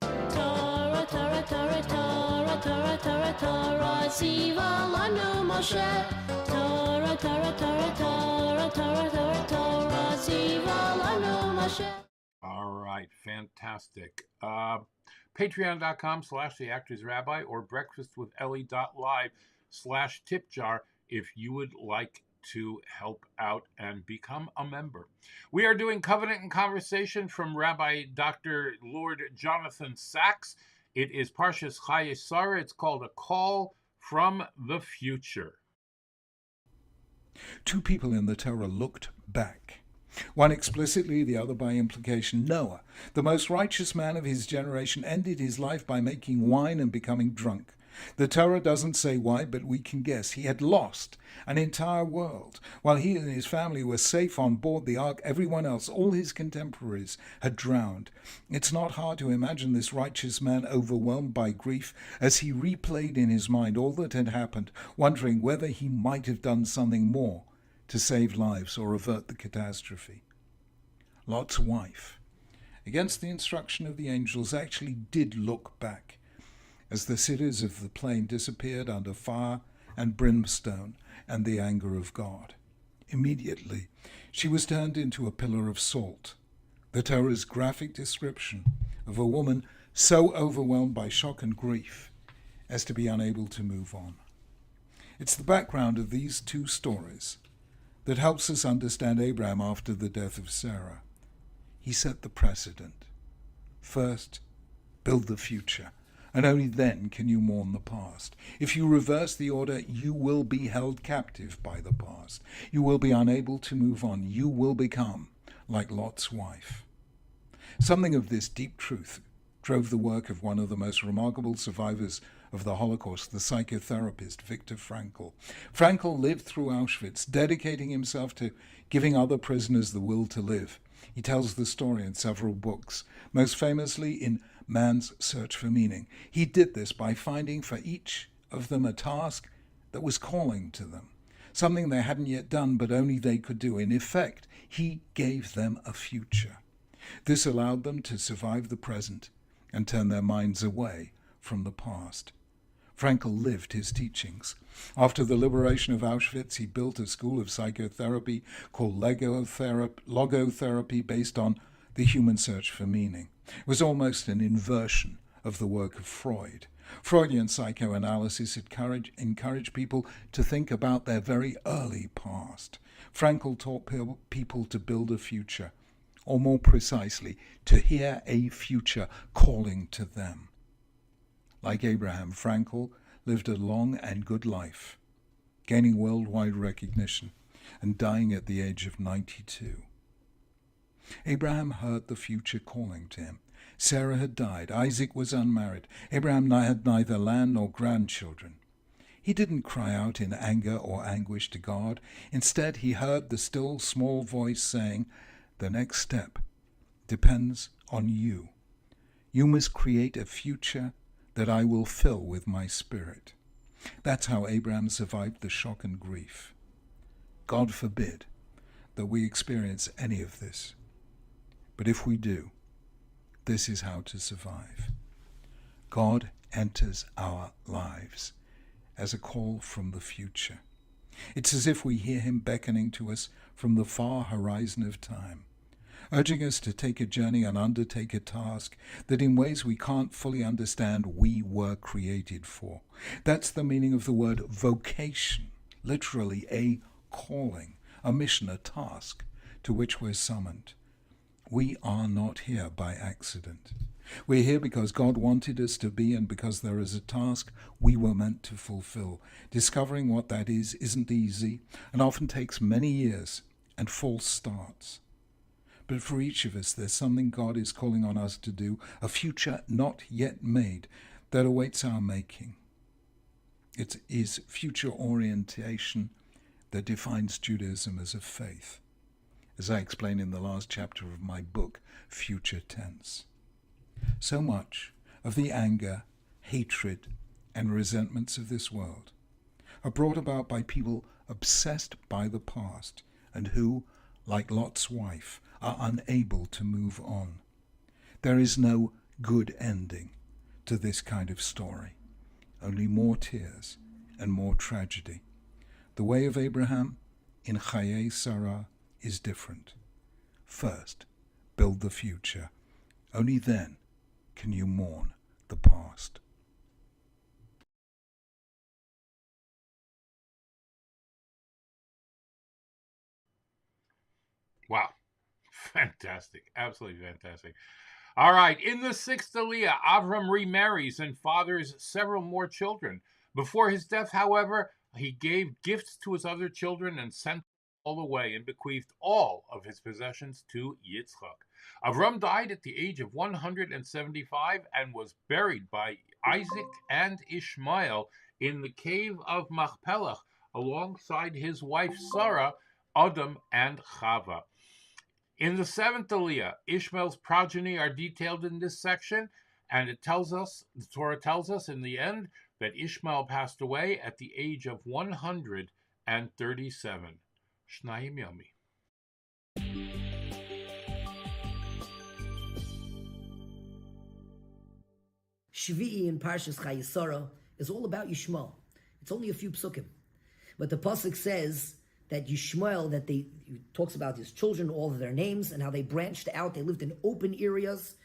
S13: Torah, Torah, Torah, Torah, Torah, Torah, Torah, Tziva lanu Moshe. Torah, Torah, Torah, Torah, Torah, Torah, Torah, Tziva lanu Moshe.
S2: All right, fantastic. Patreon.com/theactorsrabbi or breakfastwithelli.live/tipjar if you would like to help out and become a member. We are doing Covenant and Conversation from Rabbi Dr. Lord Jonathan Sachs. It is Parshas Chaya Sarah. It's called A Call from the Future.
S14: Two people in the Torah looked back. One explicitly, the other by implication. Noah, the most righteous man of his generation, ended his life by making wine and becoming drunk. The Torah doesn't say why, but we can guess. He had lost an entire world. While he and his family were safe on board the ark, everyone else, all his contemporaries, had drowned. It's not hard to imagine this righteous man overwhelmed by grief as he replayed in his mind all that had happened, wondering whether he might have done something more to save lives or avert the catastrophe. Lot's wife, against the instruction of the angels, actually did look back as the cities of the plain disappeared under fire and brimstone and the anger of God. Immediately, she was turned into a pillar of salt. The Torah's graphic description of a woman so overwhelmed by shock and grief as to be unable to move on. It's the background of these two stories that helps us understand Abraham after the death of Sarah. He set the precedent. First, build the future, and only then can you mourn the past. If you reverse the order, you will be held captive by the past. You will be unable to move on. You will become like Lot's wife. Something of this deep truth drove the work of one of the most remarkable survivors of the Holocaust, the psychotherapist Viktor Frankl. Frankl lived through Auschwitz, dedicating himself to giving other prisoners the will to live. He tells the story in several books, most famously in Man's Search for Meaning. He did this by finding for each of them a task that was calling to them, something they hadn't yet done but only they could do. In effect, he gave them a future. This allowed them to survive the present and turn their minds away from the past. Frankl lived his teachings. After the liberation of Auschwitz, he built a school of psychotherapy called logotherapy based on the human search for meaning. It was almost an inversion of the work of Freud. Freudian psychoanalysis encouraged people to think about their very early past. Frankl taught people to build a future, or more precisely, to hear a future calling to them. Like Abraham, Frankl lived a long and good life, gaining worldwide recognition and dying at the age of 92. Abraham heard the future calling to him. Sarah had died. Isaac was unmarried. Abraham had neither land nor grandchildren. He didn't cry out in anger or anguish to God. Instead, he heard the still small voice saying, "The next step depends on you. You must create a future that I will fill with my spirit." That's how Abraham survived the shock and grief. God forbid that we experience any of this. But if we do, this is how to survive. God enters our lives as a call from the future. It's as if we hear him beckoning to us from the far horizon of time, urging us to take a journey and undertake a task that in ways we can't fully understand we were created for. That's the meaning of the word vocation, literally a calling, a mission, a task to which we're summoned. We are not here by accident. We're here because God wanted us to be, and because there is a task we were meant to fulfill. Discovering what that is isn't easy and often takes many years and false starts. But for each of us, there's something God is calling on us to do, a future not yet made that awaits our making. It is future orientation that defines Judaism as a faith, as I explain in the last chapter of my book, Future Tense. So much of the anger, hatred, and resentments of this world are brought about by people obsessed by the past and who, like Lot's wife, are unable to move on. There is no good ending to this kind of story, only more tears and more tragedy. The way of Abraham in Chaya Sarah is different. First, build the future. Only then can you mourn the past.
S2: Wow. Fantastic. Absolutely fantastic. All right. In the sixth Aliyah, Avram remarries and fathers several more children. Before his death, however, he gave gifts to his other children and sent all away and bequeathed all of his possessions to Yitzchak. Avram died at the age of 175 and was buried by Isaac and Ishmael in the cave of Machpelah alongside his wife Sarah, Adam, and Chava. In the seventh Aliyah, Ishmael's progeny are detailed in this section, and it tells us, the Torah tells us in the end, that Ishmael passed away at the age of 137. Shnayim Yomi.
S15: Shvi'i in Parshas Chayesara is all about Yishmael. It's only a few psukim. But the pasuk says that Yishmael, he talks about his children, all of their names, and how they branched out. They lived in open areas.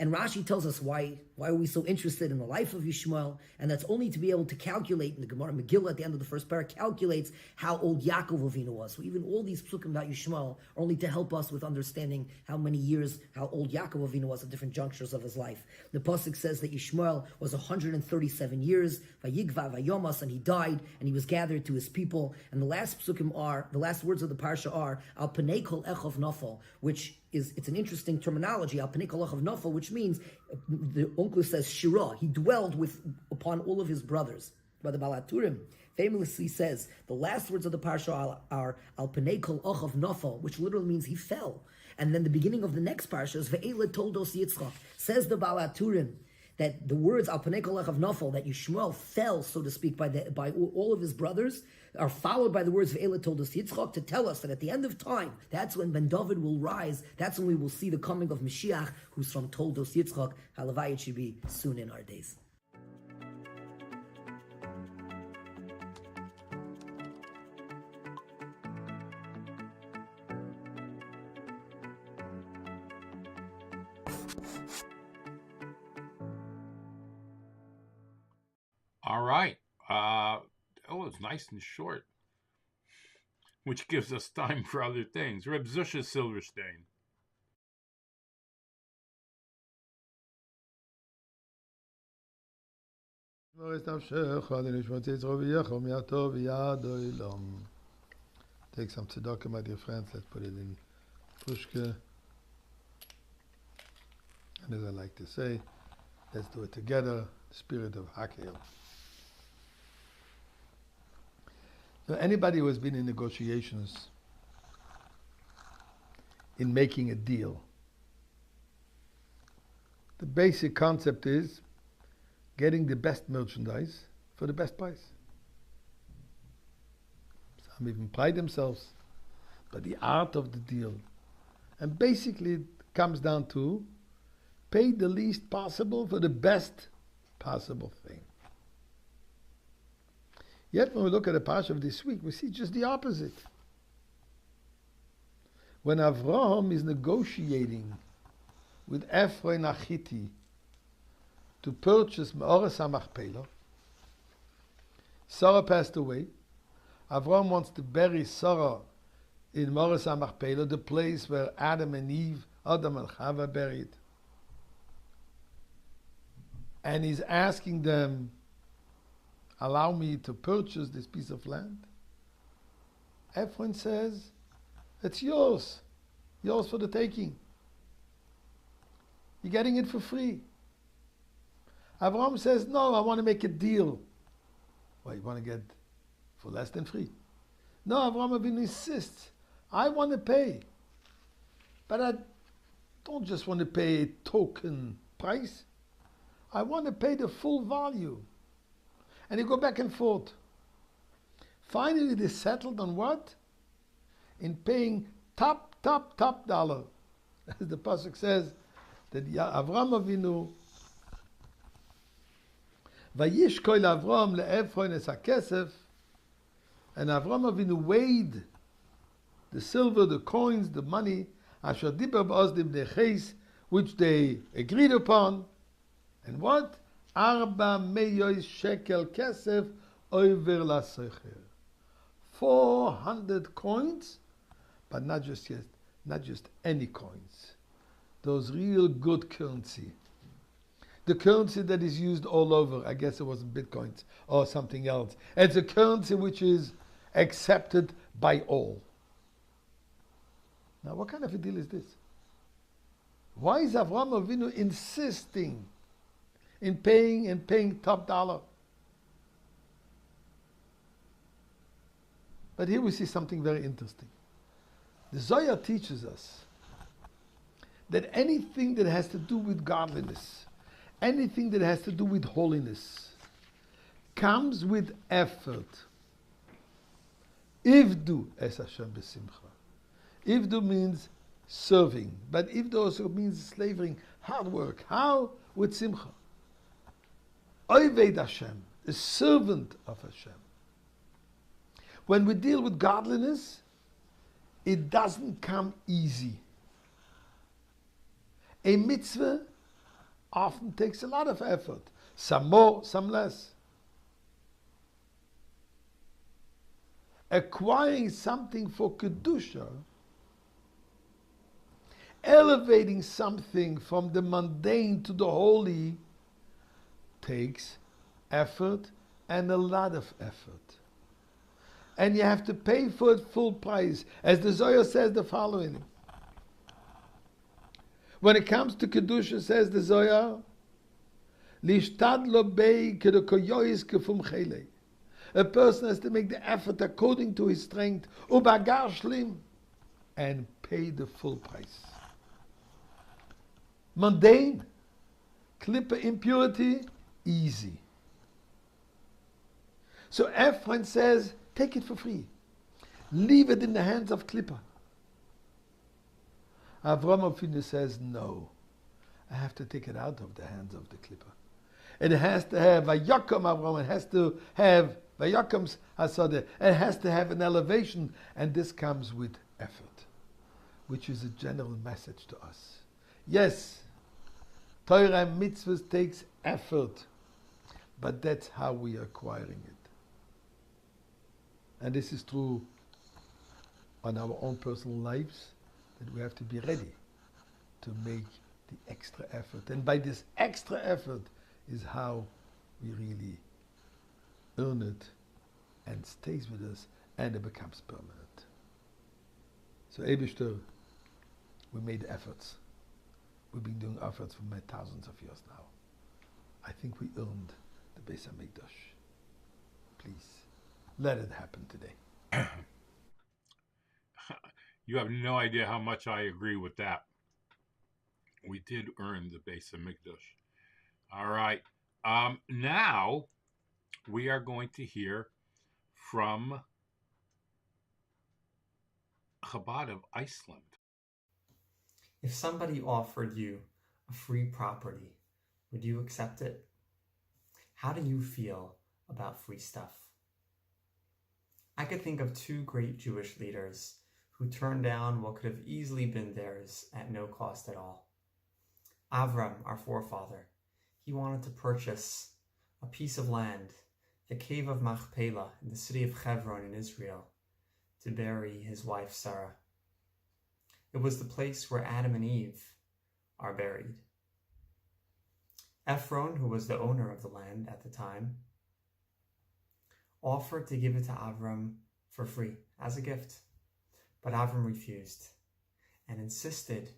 S15: And Rashi tells us why are we so interested in the life of Yishmael, and that's only to be able to calculate, in the Gemara Megillah at the end of the first parak calculates how old Yaakov Avinu was. So even all these psukim about Yishmael are only to help us with understanding how many years, how old Yaakov Avinu was at different junctures of his life. The pasuk says that Yishmael was 137 years, Vayigva Vayomas, and he died, and he was gathered to his people. And the last psukim the last words of the parsha are Al Panei Kol Echov Nafal, it's an interesting terminology, Al Panei Kol Echov Nafal, which means, the Onkelos says Shira, he dwelled upon all of his brothers. But the Balaturim famously says the last words of the parsha are Al Panei Kol Echov Nafal, which literally means he fell. And then the beginning of the next parsha is Ve'ele Toldos Yitzchak. Says the Balaturim that the words Al Panei Kol Echov Nafal, that Yishmael fell, so to speak, by all of his brothers, are followed by the words of Elli told us Yitzchak to tell us that at the end of time, that's when Ben David will rise. That's when we will see the coming of Mashiach, who's from Toldos Yitzchak. Halavai, it should be soon in our days.
S2: All right. It's nice and short, which gives us time for other things. Reb Zusha Silverstein.
S16: Take some tzedakah, my dear friends. Let's put it in pushka. And as I like to say, let's do it together. The spirit of Hakhe. Now, anybody who has been in negotiations, in making a deal, the basic concept is getting the best merchandise for the best price. Some even pride themselves by the art of the deal. And basically, comes down to pay the least possible for the best possible thing. Yet when we look at the parsha of this week, we see just the opposite. When Avraham is negotiating with Ephraim Achiti to purchase Me'oras HaMachpelah, Sarah passed away. Avraham wants to bury Sarah in Me'oras HaMachpelah, the place where Adam and Chava buried. And he's asking them, allow me to purchase this piece of land. Ephraim says, it's yours for the taking. You're getting it for free. Avraham says, no, I want to make a deal. Well, you want to get for less than free? No, Avraham Avinu insists, I want to pay. But I don't just want to pay a token price. I want to pay the full value. And you go back and forth. Finally, they settled on what? In paying top dollar. As the pasuk says, that Avraham Avinu, Vayish koil Avraham le'Ephraim es hakesef, and Avraham Avinu weighed the silver, the coins, the money, asher diber ba'ozdim decheis, which they agreed upon, and what? 400 shekel kesef over lasocher. 400 coins, but not just any coins. Those real good currency. The currency that is used all over. I guess it wasn't bitcoins or something else. It's a currency which is accepted by all. Now, what kind of a deal is this? Why is Avraham Avinu insisting in paying top dollar? But here we see something very interesting. The Zohar teaches us that anything that has to do with godliness, anything that has to do with holiness, comes with effort. Ivdu es Hashem b'simcha. Ivdu means serving, but Ivdu also means slavering, hard work. How? With simcha. Oved Hashem, a servant of Hashem. When we deal with godliness, it doesn't come easy. A mitzvah often takes a lot of effort. Some more, some less. Acquiring something for Kedusha, elevating something from the mundane to the holy, takes effort and a lot of effort. And you have to pay for it full price. As the Zohar says the following. When it comes to Kedusha, says the Zohar, a person has to make the effort according to his strength, and pay the full price. Mundane, klippa impurity, easy. So Ephraim says, take it for free. Leave it in the hands of klippa. Avraham Avinu says, no, I have to take it out of the hands of the klippa. It has to have Vayakom Avraham, it has to have Vayakom's Hasadeh, it has to have an elevation, and this comes with effort, which is a general message to us. Yes, Torah and mitzvahs takes effort, but that's how we are acquiring it. And this is true on our own personal lives, that we have to be ready to make the extra effort. And by this extra effort is how we really earn it and stays with us and it becomes permanent. So Eibishter, we made efforts. We've been doing efforts for thousands of years now. I think we earned the Beis HaMikdash. Please, let it happen today.
S2: You have no idea how much I agree with that. We did earn the Beis HaMikdash. All right. Now we are going to hear from Chabad of Iceland.
S17: If somebody offered you a free property, would you accept it? How do you feel about free stuff? I could think of two great Jewish leaders who turned down what could have easily been theirs at no cost at all. Avram, our forefather, he wanted to purchase a piece of land, the cave of Machpelah in the city of Hebron in Israel, to bury his wife Sarah. It was the place where Adam and Eve are buried. Ephron, who was the owner of the land at the time, offered to give it to Avram for free as a gift, but Avram refused and insisted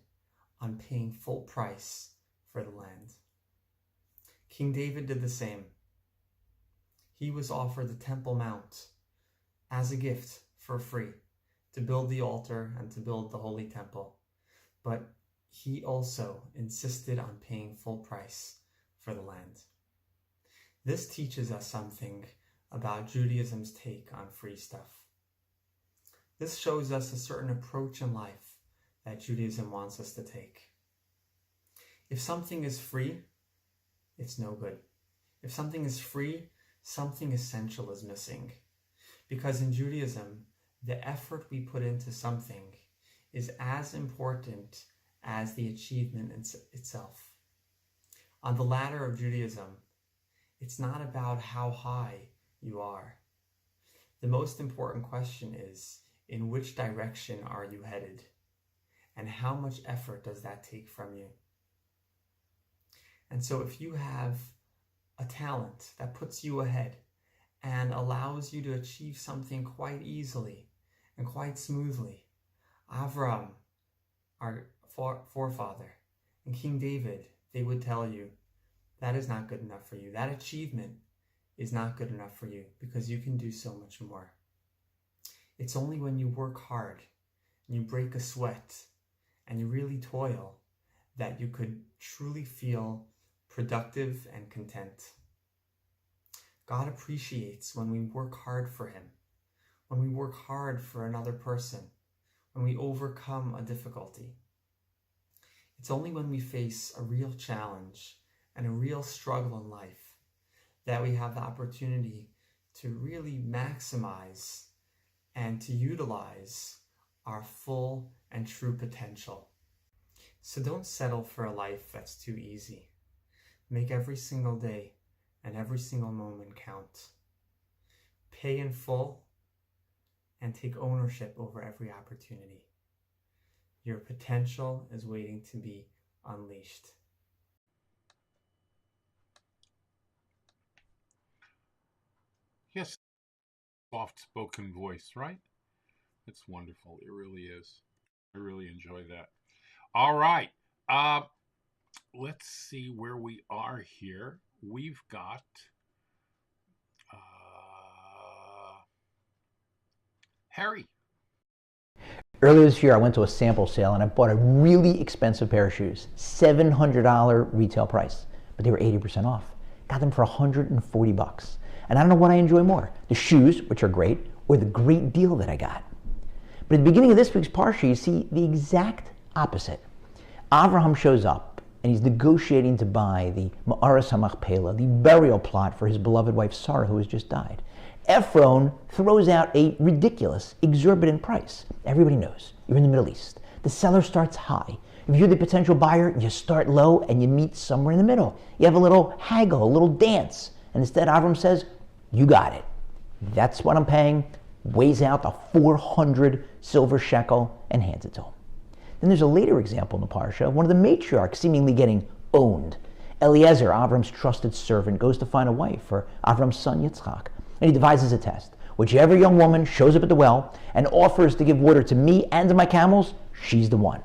S17: on paying full price for the land. King David did the same. He was offered the Temple Mount as a gift for free to build the altar and to build the Holy Temple, but he also insisted on paying full price for the land. This teaches us something about Judaism's take on free stuff. This shows us a certain approach in life that Judaism wants us to take. If something is free, it's no good. If something is free, something essential is missing. Because in Judaism, the effort we put into something is as important as the achievement itself. On the ladder of Judaism, it's not about how high you are. The most important question is, in which direction are you headed? And how much effort does that take from you? And so if you have a talent that puts you ahead and allows you to achieve something quite easily and quite smoothly, Avram, our forefather, and King David, they would tell you, that is not good enough for you. That achievement is not good enough for you because you can do so much more. It's only when you work hard and you break a sweat and you really toil that you could truly feel productive and content. God appreciates when we work hard for Him, when we work hard for another person, when we overcome a difficulty. It's only when we face a real challenge and a real struggle in life that we have the opportunity to really maximize and to utilize our full and true potential. So don't settle for a life that's too easy. Make every single day and every single moment count. Pay in full and take ownership over every opportunity. Your potential is waiting to be unleashed.
S2: Yes, soft-spoken voice, right? It's wonderful. It really is. I really enjoy that. All right. Let's see where we are here. We've got Harry.
S18: Earlier this year, I went to a sample sale and I bought a really expensive pair of shoes, $700 retail price, but they were 80% off. Got them for $140. And I don't know what I enjoy more, the shoes, which are great, or the great deal that I got. But at the beginning of this week's Parsha, you see the exact opposite. Avraham shows up and he's negotiating to buy the Ma'aras HaMachpelah, the burial plot for his beloved wife Sarah, who has just died. Ephron throws out a ridiculous, exorbitant price. Everybody knows, you're in the Middle East. The seller starts high. If you're the potential buyer, you start low and you meet somewhere in the middle. You have a little haggle, a little dance. And instead, Avram says, you got it. That's what I'm paying. Weighs out the 400 silver shekel and hands it to him. Then there's a later example in the Parsha of one of the matriarchs seemingly getting owned. Eliezer, Avram's trusted servant, goes to find a wife for Avram's son Yitzchak. And he devises a test. Whichever young woman shows up at the well and offers to give water to me and to my camels, she's the one.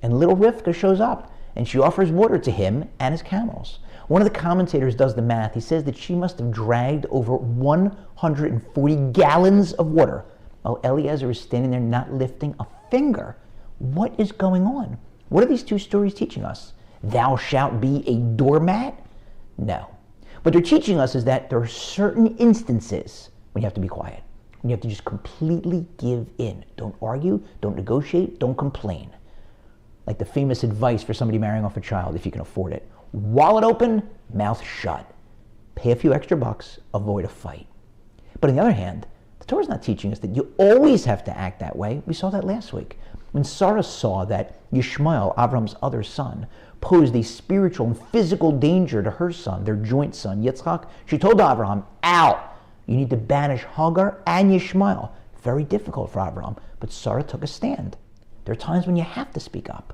S18: And little Rivka shows up and she offers water to him and his camels. One of the commentators does the math. He says that she must have dragged over 140 gallons of water while Eliezer is standing there not lifting a finger. What is going on? What are these two stories teaching us? Thou shalt be a doormat? No. What they're teaching us is that there are certain instances when you have to be quiet, when you have to just completely give in. Don't argue, don't negotiate, don't complain. Like the famous advice for somebody marrying off a child, if you can afford it. Wallet open, mouth shut. Pay a few extra bucks, avoid a fight. But on the other hand, the Torah's not teaching us that you always have to act that way. We saw that last week. When Sarah saw that Yishmael, Avram's other son, posed a spiritual and physical danger to her son, their joint son, Yitzchak, she told Avraham, out! You need to banish Hagar and Yishmael. Very difficult for Avraham, but Sarah took a stand. There are times when you have to speak up.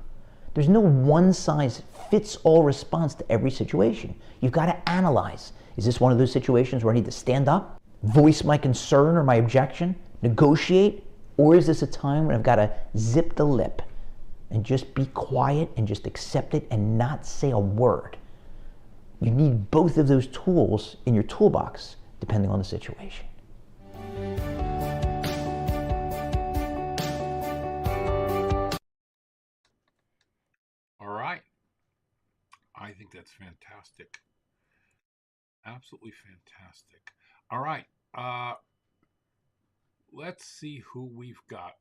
S18: There's no one-size-fits-all response to every situation. You've got to analyze. Is this one of those situations where I need to stand up, voice my concern or my objection, negotiate, or is this a time when I've got to zip the lip and just be quiet and just accept it and not say a word? You need both of those tools in your toolbox, depending on the situation.
S2: All right. I think that's fantastic. Absolutely fantastic. All right. Let's see who we've got.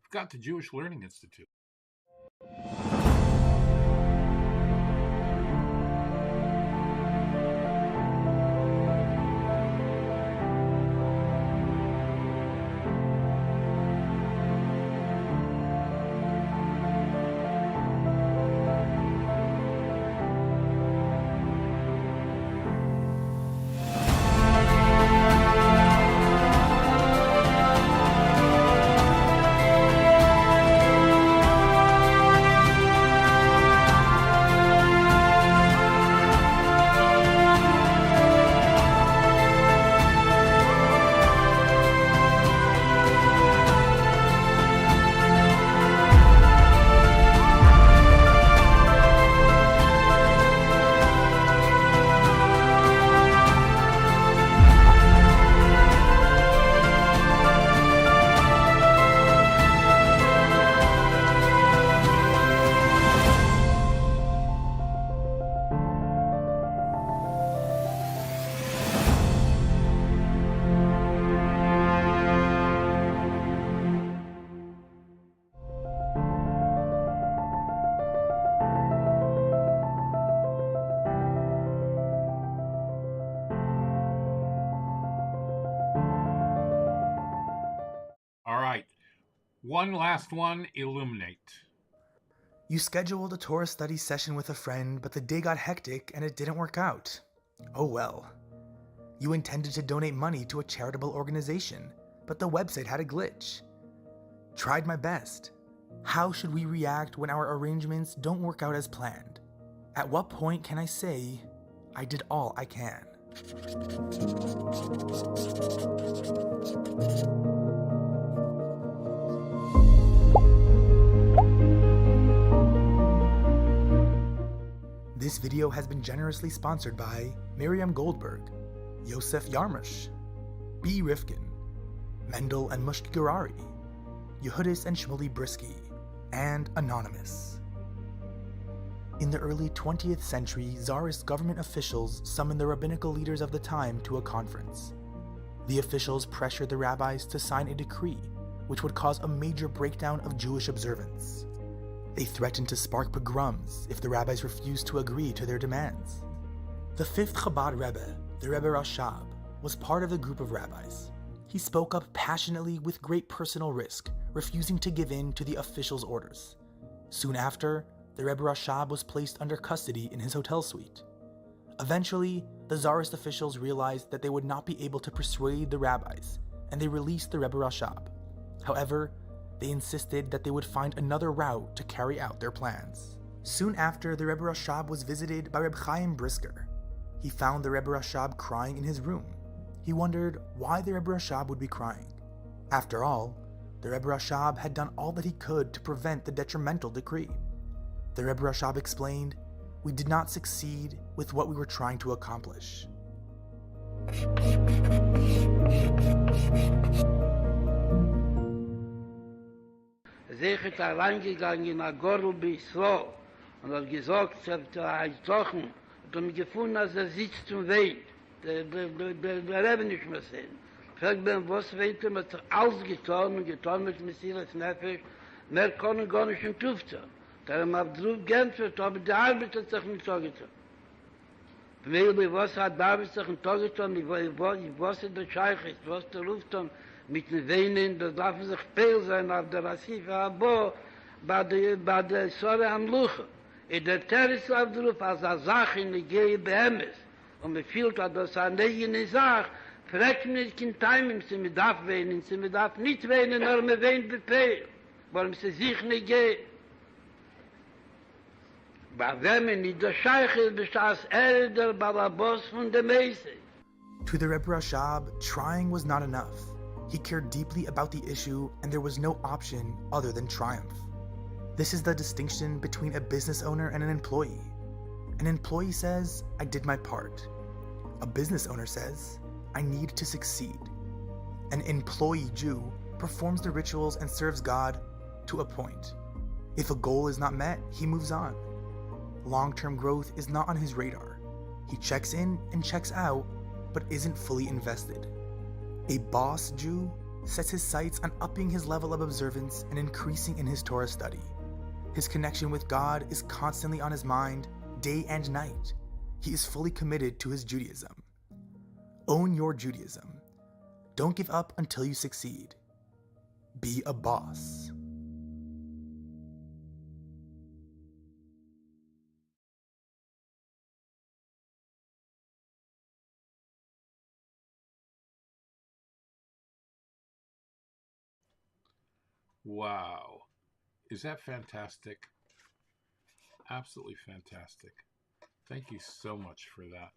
S2: We've got the Jewish Learning Institute. One last one, illuminate.
S19: You scheduled a Torah study session with a friend, but the day got hectic and it didn't work out. Oh well. You intended to donate money to a charitable organization, but the website had a glitch. Tried my best. How should we react when our arrangements don't work out as planned? At what point can I say, I did all I can? This video has been generously sponsored by Miriam Goldberg, Yosef Yarmush, B. Rifkin, Mendel and Mushki Garari, Yehudis and Shmuley Brisky, and Anonymous. In the early 20th century, Tsarist government officials summoned the rabbinical leaders of the time to a conference. The officials pressured the rabbis to sign a decree which would cause a major breakdown of Jewish observance. They threatened to spark pogroms if the rabbis refused to agree to their demands. The fifth Chabad Rebbe, the Rebbe Rashab, was part of the group of rabbis. He spoke up passionately with great personal risk, refusing to give in to the officials' orders. Soon after, the Rebbe Rashab was placed under custody in his hotel suite. Eventually, the Tsarist officials realized that they would not be able to persuade the rabbis, and they released the Rebbe Rashab. However, they insisted that they would find another route to carry out their plans. Soon after, the Rebbe Rashab was visited by Reb Chaim Brisker. He found the Rebbe Rashab crying in his room. He wondered why the Rebbe Rashab would be crying. After all, the Rebbe Rashab had done all that he could to prevent the detrimental decree. The Rebbe Rashab explained, "We did not succeed with what we were trying to accomplish."
S10: Sicher reingegangen in ein Gorl bis so und hat gesagt, Tochen, und mir gefunden, als sitzt und weint. Der Rebbe nicht mehr sehen. Fragt mir, was weint hat alles getan und getan mit Messias Nefesh, mehr kann gar nicht in Tufte. Der macht Druck geantwortet, aber die Arbeit hat sich nicht so getan. Weil was hat David sich nicht so getan, was ist der Scheich ist, was der Lufton mit den Weinen, das darf sich fehl sein auf der Rassife Abo, bei der Sorge am Luche. In der Terris auf der Ruf, als er Sache in die Gehe behemes, und man fühlt, dass das eine eigene Sache, fragt mich in Timing, sie mir darf weinen, sie mir darf nicht weinen, nur mir weinen befehl, weil sie sich nicht geht. Bei wem nicht der Scheich ist, bestaß der Barabos von der Mese.
S19: To the Rebbe Rashab, trying was not enough. He cared deeply about the issue, and there was no option other than triumph. This is the distinction between a business owner and an employee. An employee says, I did my part. A business owner says, I need to succeed. An employee Jew performs the rituals and serves God to a point. If a goal is not met, he moves on. Long-term growth is not on his radar. He checks in and checks out, but isn't fully invested. A boss Jew sets his sights on upping his level of observance and increasing in his Torah study. His connection with God is constantly on his mind, day and night. He is fully committed to his Judaism. Own your Judaism. Don't give up until you succeed. Be a boss.
S2: Wow. Is that fantastic? Absolutely fantastic. Thank you so much for that.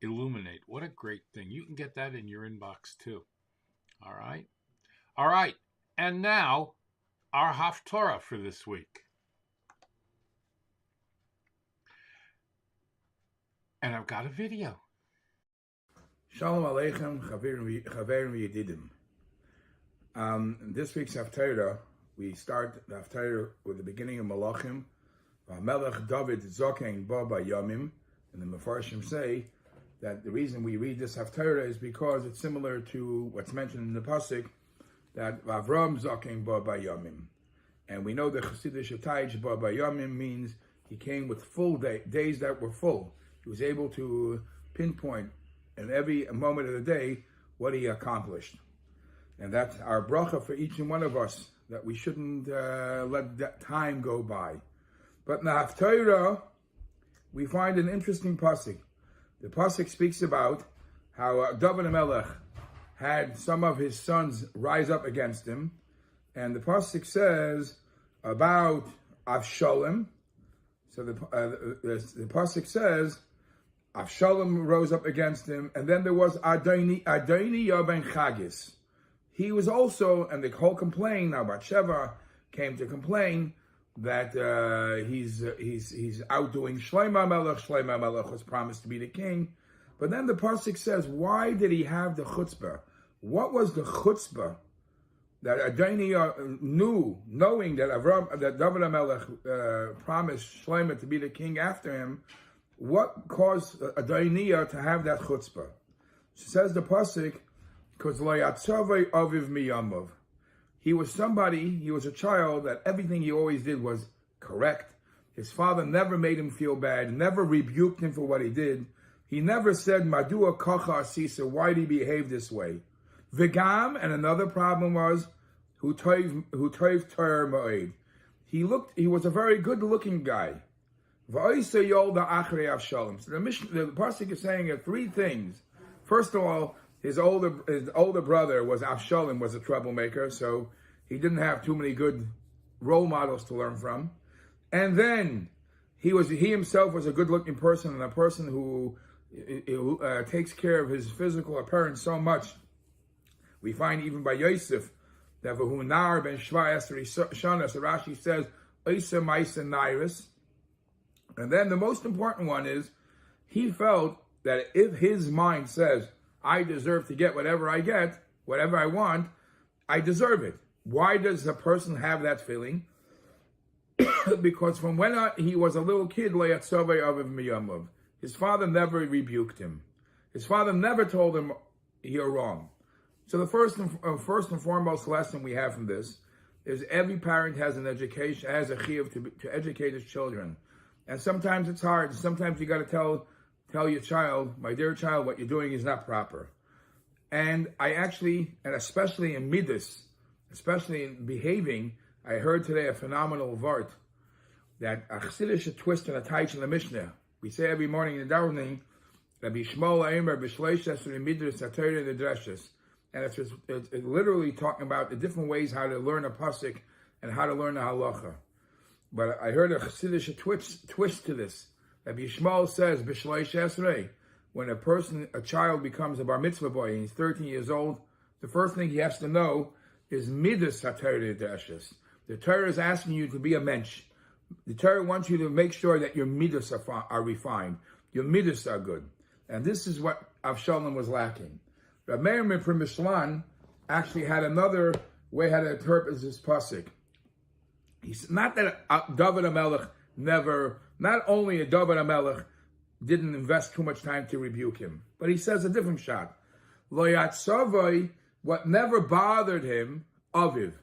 S2: Illuminate. What a great thing. You can get that in your inbox too. All right. All right. And now our Haftorah for this week. And I've got a video.
S20: Shalom Aleichem, Chaverim V'Yedidim. This week's Haftarah, we start the Haftarah with the beginning of Malachim. Melech David Zokein Ba Yomim, and the Mefarshim say that the reason we read this Haftarah is because it's similar to what's mentioned in the pasuk that Avram Zokein Ba Yomim, and we know the Chassidish Taich Ba Yomim means he came with full days that were full. He was able to pinpoint in every moment of the day what he accomplished. And that's our bracha for each and one of us, that we shouldn't let that time go by. But in the Haftarah, we find an interesting pasuk. The pasuk speaks about how David HaMelech had some of his sons rise up against him. And the pasuk says about Avshalom. So the pasuk says, Avshalom rose up against him. And then there was Adonijah ben Chagis. He was also, and the whole complaint, now Batsheva came to complain that he's outdoing Shlomo Melech. Shlomo Melech was promised to be the king. But then the pasuk says, why did he have the chutzpah? What was the chutzpah that Adonijah knew, knowing that David HaMelech promised Shlomo to be the king after him? What caused Adonijah to have that chutzpah? Says the pasuk, because he was somebody, he was a child that everything he always did was correct. His father never made him feel bad, never rebuked him for what he did. He never said, Madua kacha asisa, why did he behave this way? Vigam, and another problem was, hu toiv Torah ma'od. He was a very good looking guy. Va'isa yolda achrei Avshalom. So the pasuk is saying three things. First of all, his older brother was Avshalom, was a troublemaker, so he didn't have too many good role models to learn from. And then he himself was a good-looking person, and a person who takes care of his physical appearance so much. We find even by Yosef that v'hunar ben shvayas shana, so Rashi says Oisa Maisa Nairis. And then the most important one is he felt that if his mind says, I deserve to get whatever I get, whatever I want, I deserve it. Why does a person have that feeling? Because from when he was a little kid, his father never rebuked him. His father never told him you're wrong. So the first and foremost lesson we have from this is every parent has an education, has a chiyuv to educate his children. And sometimes it's hard. Sometimes you got to tell your child, my dear child, what you're doing is not proper. And I actually, and especially in midas, especially in behaving, I heard today a phenomenal vart that a chassidish twist and a taich in the Mishnah. We say every morning in the davening, Rabbi Shmuel Aimer b'shleish esrei midas atayr in the dreshes. And it's literally talking about the different ways how to learn a pasuk and how to learn a halacha. But I heard a chassidish twist to this. Rabbi Yishmael says, b'shleish esrei, when a child becomes a bar mitzvah boy and he's 13 years old, the first thing he has to know is midas hatayr d'ashes. The Torah is asking you to be a mensch. The Torah wants you to make sure that your midas are refined, your midas are good. And this is what Avshalom was lacking. Rav Meir from Mishlan actually had another way how to interpret this pasuk. He's not that David HaMelech not only David HaMelech didn't invest too much time to rebuke him, but he says a different shot. Lo yatzavoi, what never bothered him, Aviv.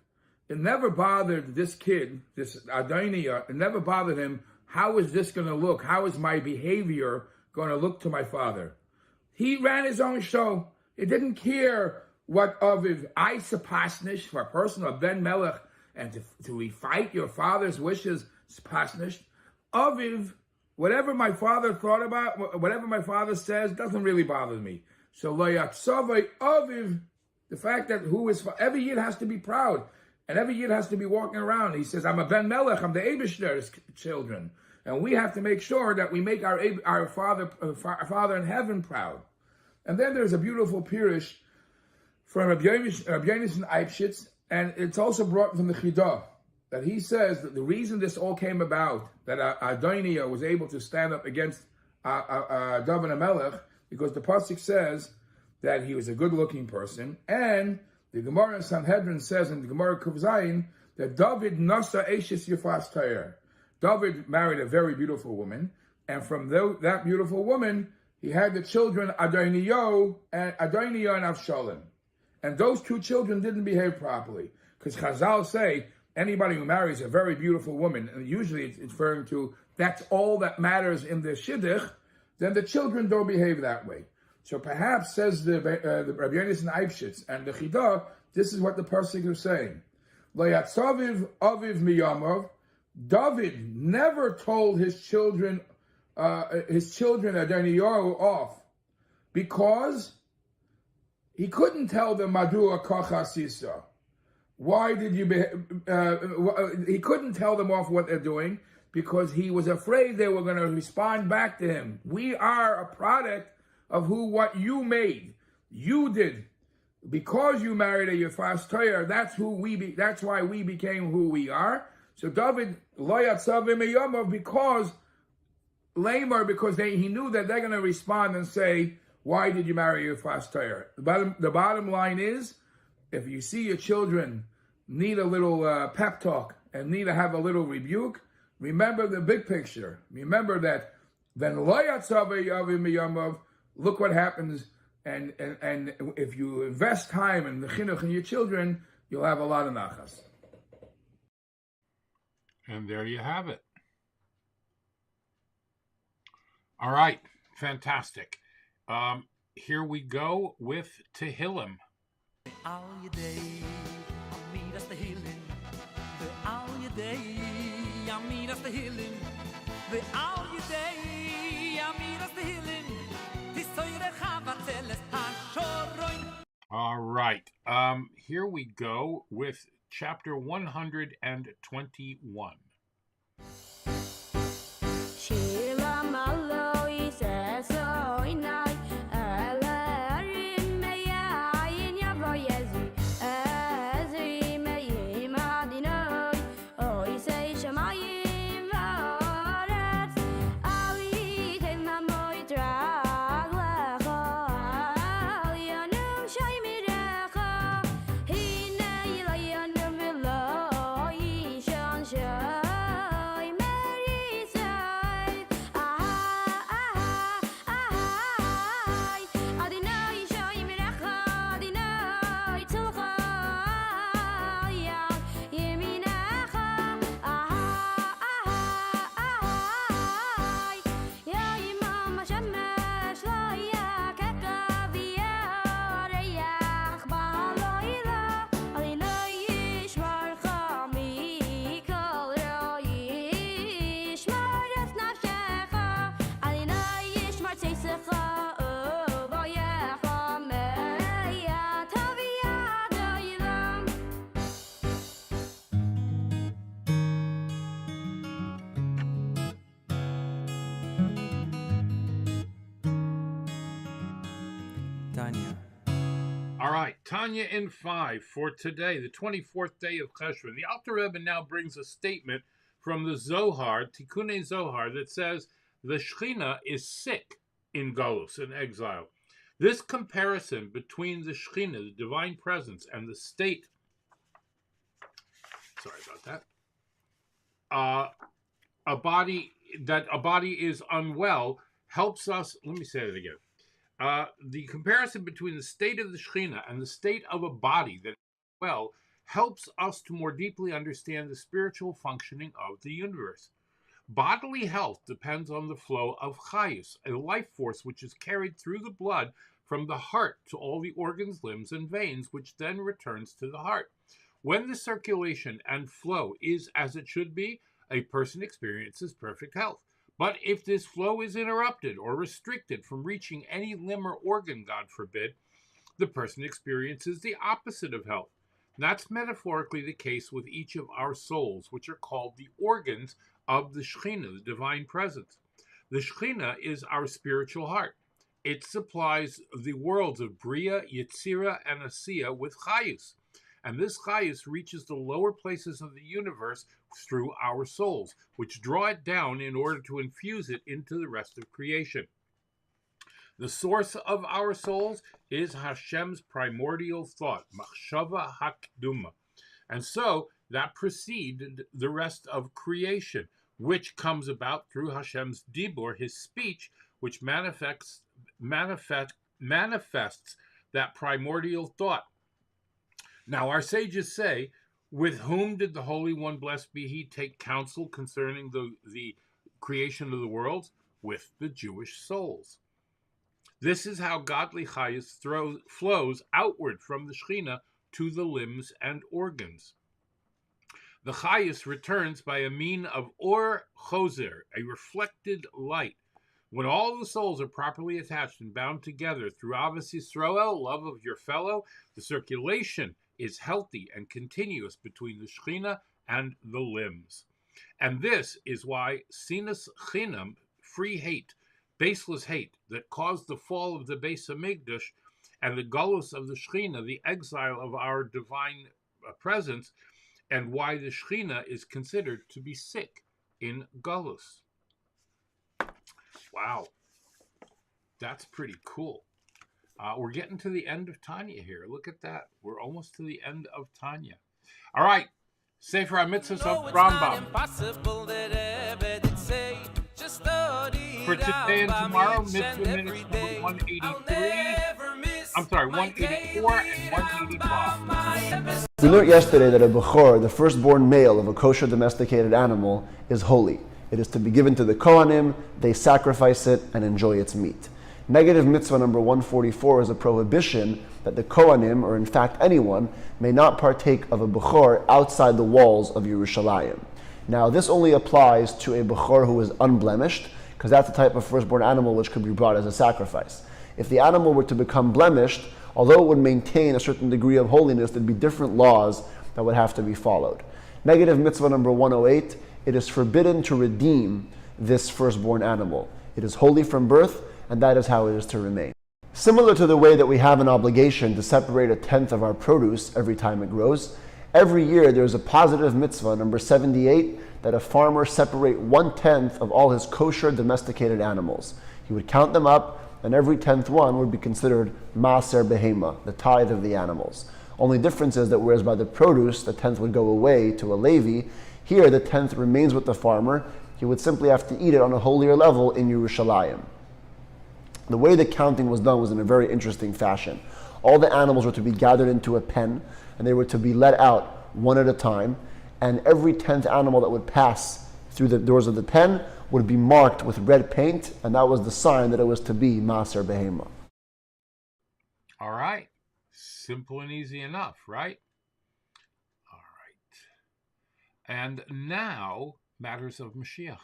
S20: It never bothered this kid, this Adoniya, it never bothered him, how is this going to look? How is my behavior going to look to my father? He ran his own show. It didn't care what Aviv, I sapasnish, for a person of Ben Melech, and to refight your father's wishes, sapasnish. Aviv, whatever my father thought about, whatever my father says, doesn't really bother me. So, lo yatzavai Aviv, the fact that every yid has to be proud, and every yid has to be walking around. He says, I'm a Ben Melech, I'm the Eibishter's children. And we have to make sure that we make our father in heaven proud. And then there's a beautiful pirush from Rabbi Yonason Eibshitz, and it's also brought from the Chidah, that he says that the reason this all came about, that Adoniya was able to stand up against David HaMelech, because the pasuk says that he was a good-looking person, and the Gemara in Sanhedrin says in the Gemara Kuv Zayin that David nasa eishes yifas tayer. David married a very beautiful woman, and from that beautiful woman, he had the children Adoniya and Avshalom. And those two children didn't behave properly. Because Chazal say, anybody who marries a very beautiful woman, and usually it's referring to, that's all that matters in the shidduch, then the children don't behave that way. So perhaps, says the Rabbi Yonason Eibshitz and the Chidah, this is what the pasuk is saying. Lo yatzaviv aviv miyamav. David never told his children Adoniyahu off, because he couldn't tell them Madua Kachasisa. Why did you he couldn't tell them off what they're doing, because he was afraid they were going to respond back to him. We are a product of what you made. You did. Because you married a Yefas Toyer, that's why we became who we are. So David lo yatzavim miyamav, because he knew that they're going to respond and say, why did you marry your fast tire? The bottom line is, if you see your children need a little pep talk and need to have a little rebuke, remember the big picture. Remember that then lo yatzavim miyamav, look what happens, and if you invest time in the chinuch in your children, you'll have a lot of nachas.
S2: And there you have it. All right, fantastic. Here we go with Tehillim. All right, here we go with chapter 121.
S13: Yeah.
S12: Tanya in 5 for today, the 24th day of Cheshvan. The Alter Rebbe now brings a statement from the Zohar, Tikkunei Zohar, that says the Shechina is sick in Galus, in exile. This comparison between the Shechina, the divine presence, and the state, sorry about that, a body is unwell helps us, let me say it again. The comparison between the state of the Shechina and the state of a body that is well helps us to more deeply understand the spiritual functioning of the universe. Bodily health depends on the flow of Chayus, a life force which is carried through the blood from the heart to all the organs, limbs, and veins, which then returns to the heart. When the circulation and flow is as it should be, a person experiences perfect health. But if this flow is interrupted or restricted from reaching any limb or organ, God forbid, the person experiences the opposite of health. And that's metaphorically the case with each of our souls, which are called the organs of the Shechina, the divine presence. The Shechina is our spiritual heart. It supplies the worlds of Bria, Yetzira, and Asiya with Chayus. And this Chayus reaches the lower places of the universe through our souls, which draw it down in order to infuse it into the rest of creation. The source of our souls is Hashem's primordial thought, Machshava Hakduma. And so that preceded the rest of creation, which comes about through Hashem's Dibur, his speech, which manifests that primordial thought. Now, our sages say, with whom did the Holy One, blessed be he, take counsel concerning the creation of the world? With the Jewish souls. This is how godly Chayus flows outward from the Shechina to the limbs and organs. The Chayus returns by a mean of Or Choser, a reflected light. When all the souls are properly attached and bound together through Avos Yisroel, love of your fellow, the circulation is healthy and continuous between the Shechina and the limbs. And this is why Sinas Chinam, free hate, baseless hate, that caused the fall of the Beis Hamikdash and the Galus of the Shechina, the exile of our divine presence, and why the Shechina is considered to be sick in Galus. Wow, that's pretty cool. We're getting to the end of Tanya here. Look at that. We're almost to the end of Tanya. All right. Sefer HaMitzvos of Rambam. For today and tomorrow, Mitzvah minutes number 183. I'm sorry, 184 and 185.
S21: We learned yesterday that a Bechor, the firstborn male of a kosher domesticated animal, is holy. It is to be given to the Kohanim, they sacrifice it and enjoy its meat. Negative mitzvah number 144 is a prohibition that the Kohanim, or in fact anyone, may not partake of a Bechor outside the walls of Yerushalayim. Now this only applies to a Bechor who is unblemished, because that's the type of firstborn animal which could be brought as a sacrifice. If the animal were to become blemished, although it would maintain a certain degree of holiness, there'd be different laws that would have to be followed. Negative mitzvah number 108, it is forbidden to redeem this firstborn animal. It is holy from birth, and that is how it is to remain. Similar to the way that we have an obligation to separate 1/10 of our produce every time it grows, every year there is a positive mitzvah, number 78, that a farmer separate 1/10 of all his kosher domesticated animals. He would count them up, and every 10th one would be considered maaser behema, the tithe of the animals. Only difference is that whereas by the produce, the 10th would go away to a Levi, here the 10th remains with the farmer. He would simply have to eat it on a holier level in Yerushalayim. The way the counting was done was in a very interesting fashion. All the animals were to be gathered into a pen, and they were to be let out one at a time, and every 10th animal that would pass through the doors of the pen would be marked with red paint, and that was the sign that it was to be Maaser Behema.
S12: All right. Simple and easy enough, right? All right. And now, matters of Mashiach.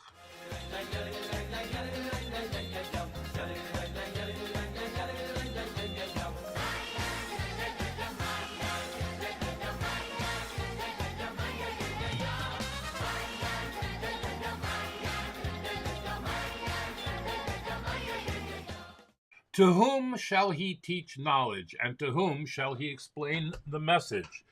S12: To whom shall he teach knowledge, and to whom shall he explain the message?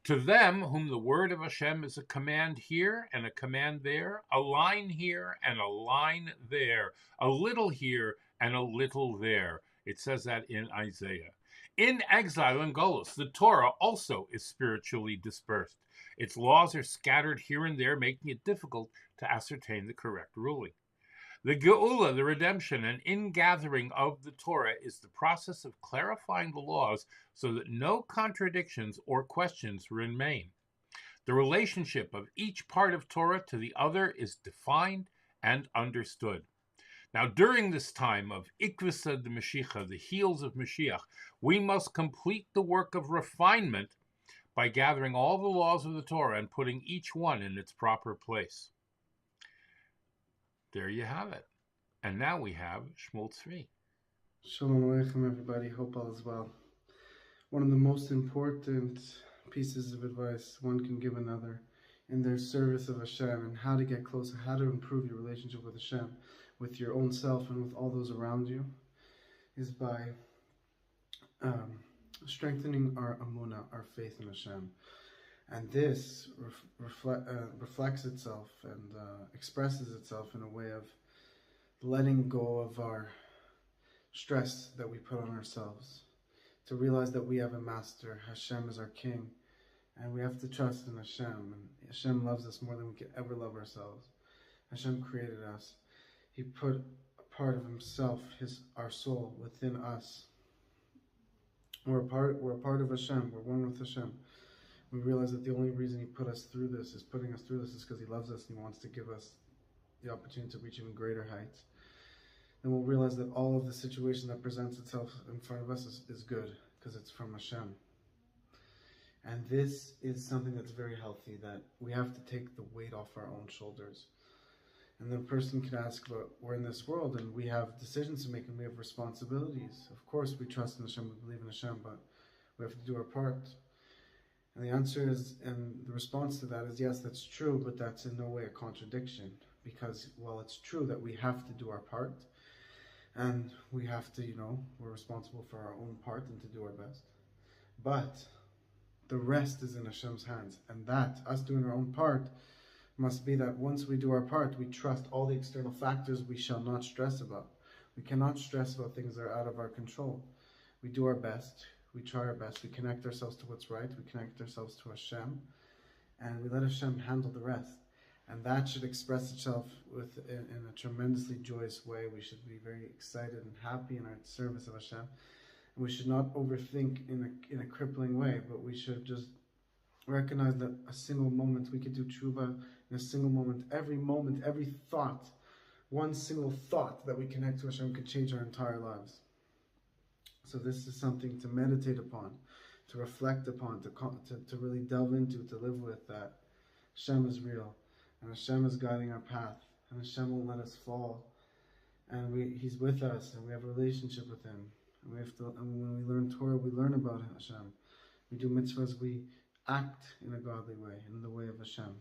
S12: To them whom the word of Hashem is a command here and a command there, a line here and a line there, a little here and a little there. It says that in Isaiah. In exile and Golus, the Torah also is spiritually dispersed. Its laws are scattered here and there, making it difficult to ascertain the correct ruling. The Geula, the redemption and ingathering of the Torah, is the process of clarifying the laws so that no contradictions or questions remain. The relationship of each part of Torah to the other is defined and understood. Now, during this time of Ikvisa de Mashiach, the heels of Mashiach, we must complete the work of refinement by gathering all the laws of the Torah and putting each one in its proper place. There you have it. And now we have Shmuel 3.
S4: Shalom Aleichem, everybody. Hope all is well. One of the most important pieces of advice one can give another in their service of Hashem and how to get closer, how to improve your relationship with Hashem, with your own self and with all those around you, is by strengthening our amunah, our faith in Hashem. And this reflects itself and expresses itself in a way of letting go of our stress that we put on ourselves, to realize that we have a master, Hashem is our king, and we have to trust in Hashem. And Hashem loves us more than we could ever love ourselves. Hashem created us. He put a part of himself, our soul, within us. We're a part of Hashem. We're one with Hashem. We realize that the only reason he putting us through this is because he loves us and he wants to give us the opportunity to reach even greater heights. Then we'll realize that all of the situation that presents itself in front of us is good because it's from Hashem. And this is something that's very healthy, that we have to take the weight off our own shoulders. And the person can ask, but we're in this world and we have decisions to make and we have responsibilities. Of course we trust in Hashem, we believe in Hashem, but we have to do our part. And the answer is, and the response to that is, yes, that's true, but that's in no way a contradiction. Because while it's true that we have to do our part, and we have to, we're responsible for our own part and to do our best. But the rest is in Hashem's hands. And that, us doing our own part, must be that once we do our part, we trust all the external factors we shall not stress about. We cannot stress about things that are out of our control. We do our best. We try our best. We connect ourselves to what's right. We connect ourselves to Hashem. And we let Hashem handle the rest. And that should express itself in a tremendously joyous way. We should be very excited and happy in our service of Hashem. And we should not overthink in a crippling way, but we should just recognize that a single moment, we could do tshuva in a single moment, every thought, one single thought that we connect to Hashem could change our entire lives. So this is something to meditate upon, to reflect upon, to really delve into, to live with, that Hashem is real, and Hashem is guiding our path, and Hashem won't let us fall, and He's with us, and we have a relationship with Him, and when we learn Torah, we learn about Hashem. We do mitzvahs, we act in a godly way, in the way of Hashem,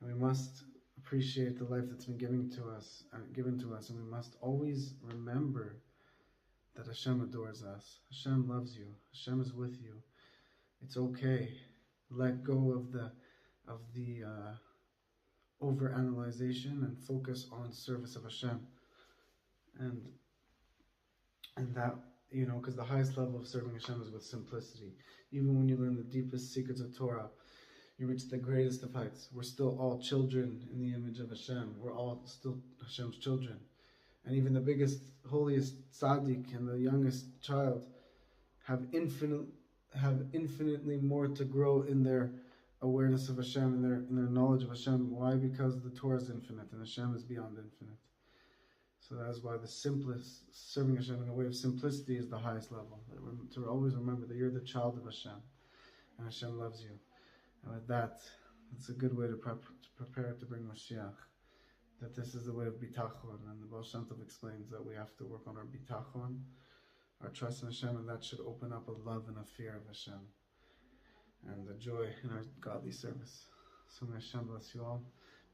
S4: and we must appreciate the life that's been given to us, and we must always remember that Hashem adores us. Hashem loves you. Hashem is with you. It's okay. Let go of the overanalyzation and focus on service of Hashem. And that, because the highest level of serving Hashem is with simplicity. Even when you learn the deepest secrets of Torah, you reach the greatest of heights. We're still all children in the image of Hashem. We're all still Hashem's children. And even the biggest, holiest tzaddik and the youngest child have infinitely more to grow in their awareness of Hashem and in their knowledge of Hashem. Why? Because the Torah is infinite and Hashem is beyond infinite. So that is why the simplest, serving Hashem in a way of simplicity, is the highest level. To always remember that you're the child of Hashem and Hashem loves you. And with that, it's a good way to prepare to bring Mashiach. That this is the way of bitachon, and the Baal Shem Tov explains that we have to work on our bitachon, our trust in Hashem, and that should open up a love and a fear of Hashem, and a joy in our godly service. So may Hashem bless you all.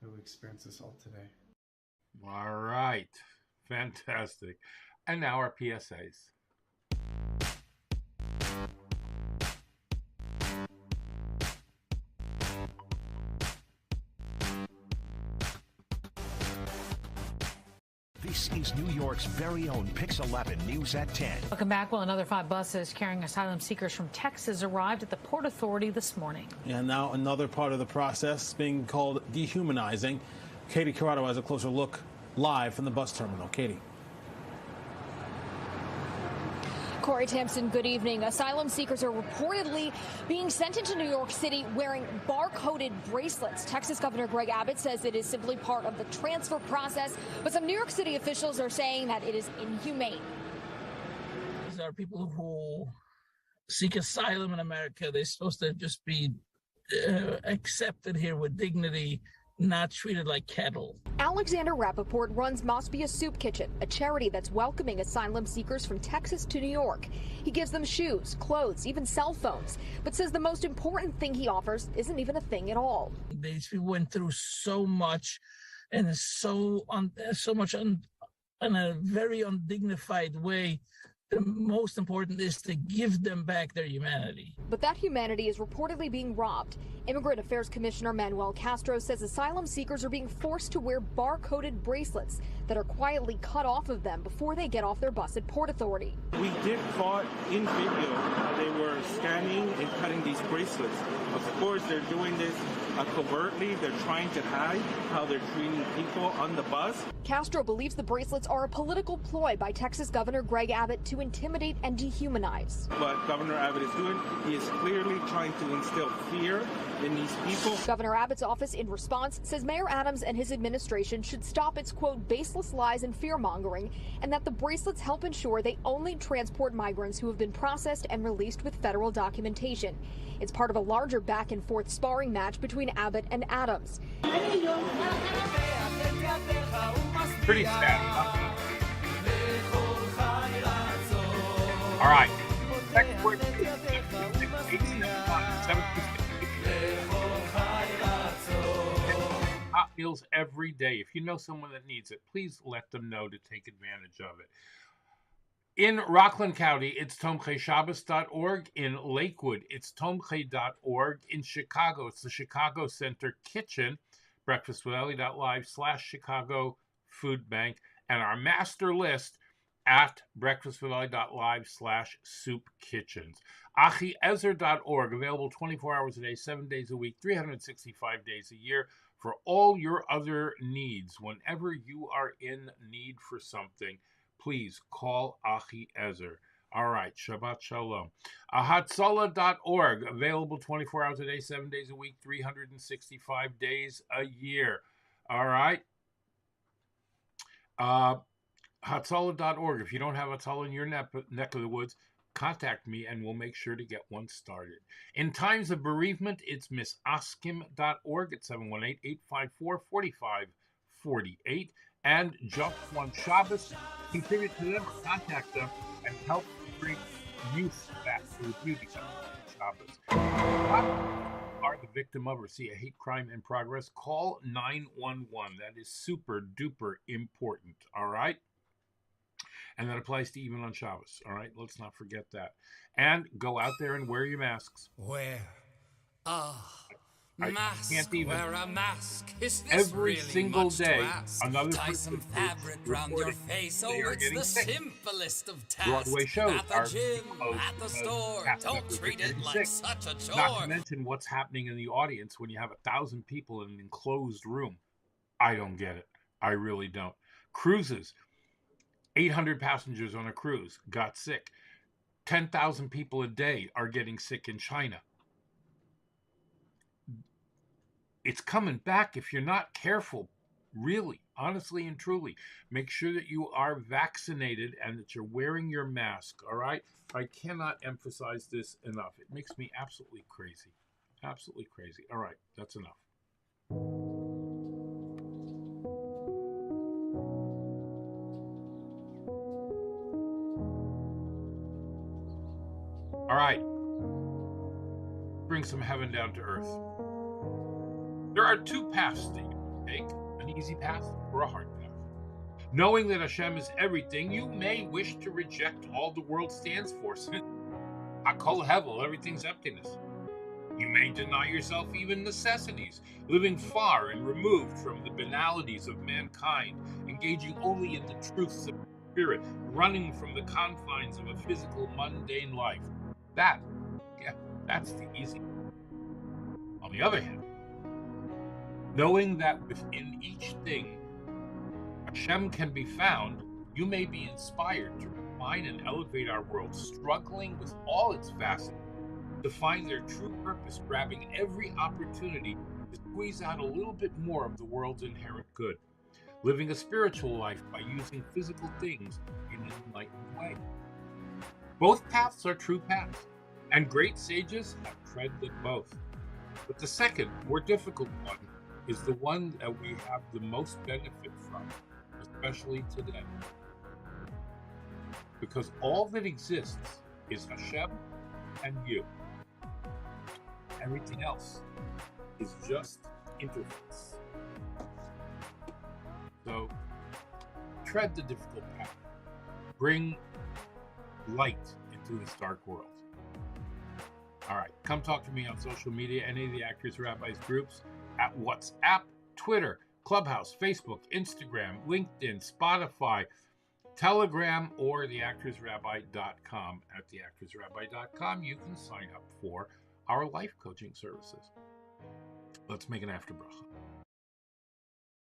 S4: May we experience this all today.
S12: All right. Fantastic.
S2: And now our PSAs.
S3: This is New York's very own Pix 11 News at 10.
S22: Welcome back. Well, another 5 buses carrying asylum seekers from Texas arrived at the Port Authority this morning.
S23: And now another part of the process being called dehumanizing. Katie Corrado has a closer look live from the bus terminal. Katie.
S24: Corey Timpson, good evening. Asylum seekers are reportedly being sent into New York City wearing barcoded bracelets. Texas Governor Greg Abbott says it is simply part of the transfer process, but some New York City officials are saying that it is inhumane.
S25: These are people who seek asylum in America. They're supposed to just be accepted here with dignity, not treated like cattle.
S24: Alexander Rappaport runs Must Be a Soup Kitchen, a charity that's welcoming asylum seekers from Texas to New York. He gives them shoes, clothes, even cell phones, but says the most important thing he offers isn't even a thing at all.
S25: These people went through so much and in a very undignified way. The most important is to give them back their humanity.
S24: But that humanity is reportedly being robbed. Immigrant Affairs Commissioner Manuel Castro says asylum seekers are being forced to wear barcoded bracelets that are quietly cut off of them before they get off their bus at Port Authority.
S26: We did caught in video how they were scanning and cutting these bracelets. Of course, they're doing this covertly. They're trying to hide how they're treating people on the bus.
S24: Castro believes the bracelets are a political ploy by Texas Governor Greg Abbott to intimidate and dehumanize.
S26: What Governor Abbott is doing, he is clearly trying to instill fear in these people.
S24: Governor Abbott's office, in response, says Mayor Adams and his administration should stop its, quote, baseless lies and fear-mongering, and that the bracelets help ensure they only transport migrants who have been processed and released with federal documentation. It's part of a larger back-and-forth sparring match between Abbott and Adams.
S2: Pretty sad, huh? All right. Next word hot meals every day. If you know someone that needs it, please let them know to take advantage of it. In Rockland County, it's tomcheshabbos.org. In Lakewood, it's tomche.org. In Chicago, it's the Chicago Center Kitchen, breakfastwitheli.live/Chicago Food Bank, and our master list at breakfastwitheli.live/Soup Kitchens. Achiezer.org, available 24 hours a day, 7 days a week, 365 days a year for all your other needs. Whenever you are in need for something, please call Achiezer. All right, Shabbat Shalom. Hatzalah.org, available 24 hours a day, 7 days a week, 365 days a year. All right. Hatzalah.org. If you don't have Hatzalah in your neck of the woods, contact me and we'll make sure to get one started. In times of bereavement, it's misaskim.org at 718-854-4548. And Just One Shabbos, contribute to them or contact them and help bring youth back to the beauty of Shabbos. Are the victim of or see a hate crime in progress, call 911. That is super duper important, all right? And that applies to even on Shabbos, all right? Let's not forget that. And go out there and wear your masks.
S27: Wear a mask.
S2: Can't even.
S27: Wear a mask. Is this
S2: every
S27: really
S2: single
S27: much
S2: day,
S27: to ask?
S2: another
S27: Tie
S2: person
S27: some fabric round your face. Oh, it's the simplest of tasks.
S2: Broadway shows
S27: at the
S2: are
S27: gym, at the store. Don't treat it like such a chore.
S2: Not to mention what's happening in the audience when you have 1,000 people in an enclosed room. I don't get it. I really don't. Cruises. 800 passengers on a cruise got sick. 10,000 people a day are getting sick in China. It's coming back if you're not careful. Really, honestly and truly. Make sure that you are vaccinated and that you're wearing your mask, all right? I cannot emphasize this enough. It makes me absolutely crazy. Absolutely crazy. All right, that's enough. All right. Bring some heaven down to earth. There are two paths that you can take, an easy path or a hard path. Knowing that Hashem is everything, you may wish to reject all the world stands for. Hakol hevel, everything's emptiness. You may deny yourself even necessities, living far and removed from the banalities of mankind, engaging only in the truths of the spirit, running from the confines of a physical, mundane life. That's the easy. On the other hand, knowing that within each thing Hashem can be found, you may be inspired to refine and elevate our world, struggling with all its facets to find their true purpose, grabbing every opportunity to squeeze out a little bit more of the world's inherent good, living a spiritual life by using physical things in an enlightened way. Both paths are true paths, and great sages have treaded both. But the second, more difficult one, is the one that we have the most benefit from, especially today. Because all that exists is Hashem and you. Everything else is just interface. So, tread the difficult path. Bring light into this dark world. All right, come talk to me on social media, any of the Actors Rabbis groups, at WhatsApp, Twitter, Clubhouse, Facebook, Instagram, LinkedIn, Spotify, Telegram, or theactorsrabbi.com. At theactorsrabbi.com, you can sign up for our life coaching services. Let's make an after bracha.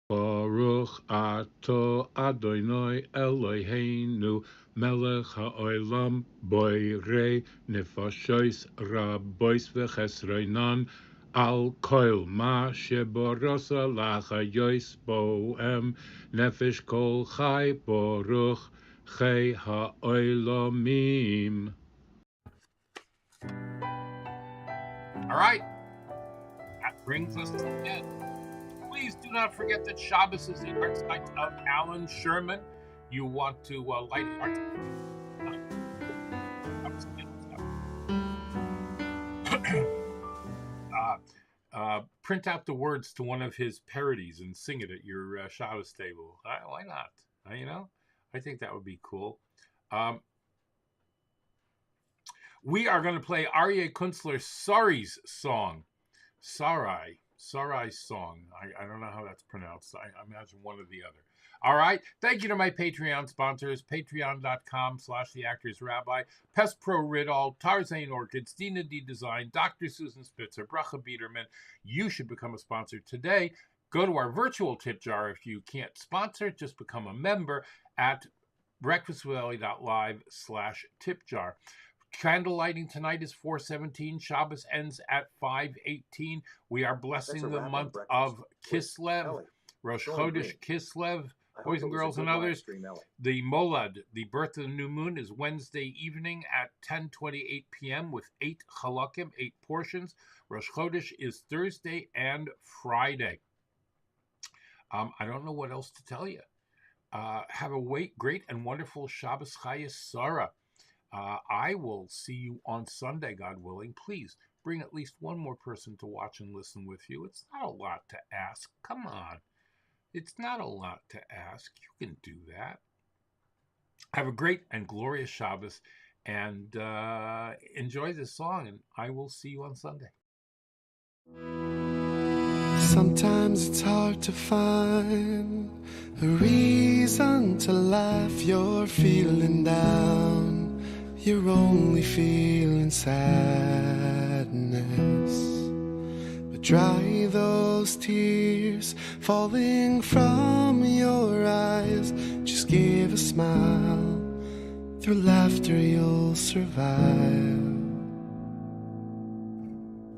S2: Baruch ato Adonai Eloheinu melech ha'olam boirei nefashos rabos v'chesronan al kol ma sheborasa lachayos boem nefesh kol chai baruch chai ha'olamim. All right, that brings us to the end. Please do not forget that Shabbos is the Yahrzeit of Alan Sherman. You want to light a heart. Print out the words to one of his parodies and sing it at your Shabbos table. Why not? I think that would be cool. We are going to play Aryeh Kunstler Sari's song. Sarai's song. I don't know how that's pronounced. I imagine one or the other. All right. Thank you to my Patreon sponsors, patreon.com/theactorsrabbi, Pest Pro Ridall, Tarzan Orchids, Dina D Design, Dr. Susan Spitzer, Bracha Biederman. You should become a sponsor today. Go to our virtual tip jar. If you can't sponsor, just become a member at breakfastwithelli.live/tipjar. Candle lighting tonight is 4:17. Shabbos ends at 5:18. We are blessing the month of Kislev, Rosh Chodesh Kislev, boys and girls and others. The Molad, the birth of the new moon, is Wednesday evening at 10:28 p.m. with 8 halakim, 8 portions. Rosh Chodesh is Thursday and Friday. I don't know what else to tell you. Have a great and wonderful Shabbos Chaya Sarah. I will see you on Sunday, God willing. Please bring at least one more person to watch and listen with you. It's not a lot to ask. Come on. It's not a lot to ask. You can do that. Have a great and glorious Shabbos and enjoy this song, and I will see you on Sunday.
S1: Sometimes it's hard to find a reason to laugh. You're feeling down. You're only feeling sadness. But dry those tears falling from your eyes. Just give a smile. Through laughter you'll survive.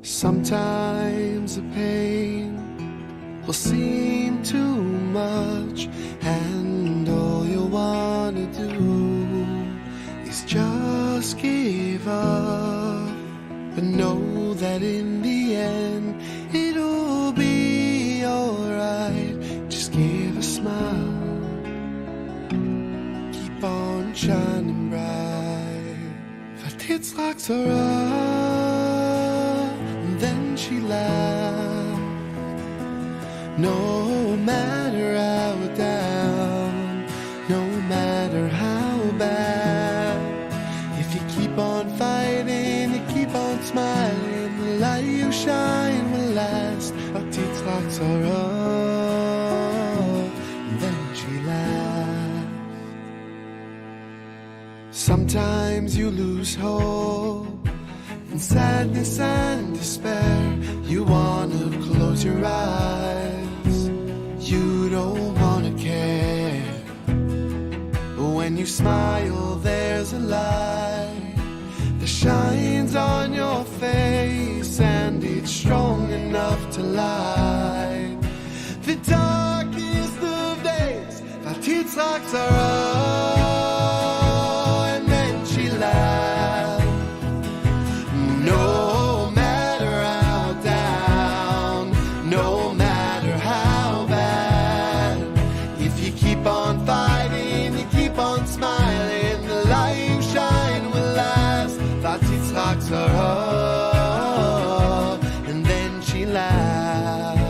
S1: Sometimes the pain will seem too much, and all you wanna do is just give up, but know that in the end it'll be alright. Just give a smile, keep on shining bright. V'titzchak Torah, and then she laughed. No matter how down Sometimes you lose hope. In sadness and despair, you wanna close your eyes. You don't wanna care. But when you smile, there's a light that shines on your face, and it's strong enough to light the darkest of days. Vatitzrak Sarah, and then she laughed. No matter how down, no matter how bad, if you keep on fighting, you keep on smiling, the light you shine will last. Vatitzrak Sarah, and then she laughed.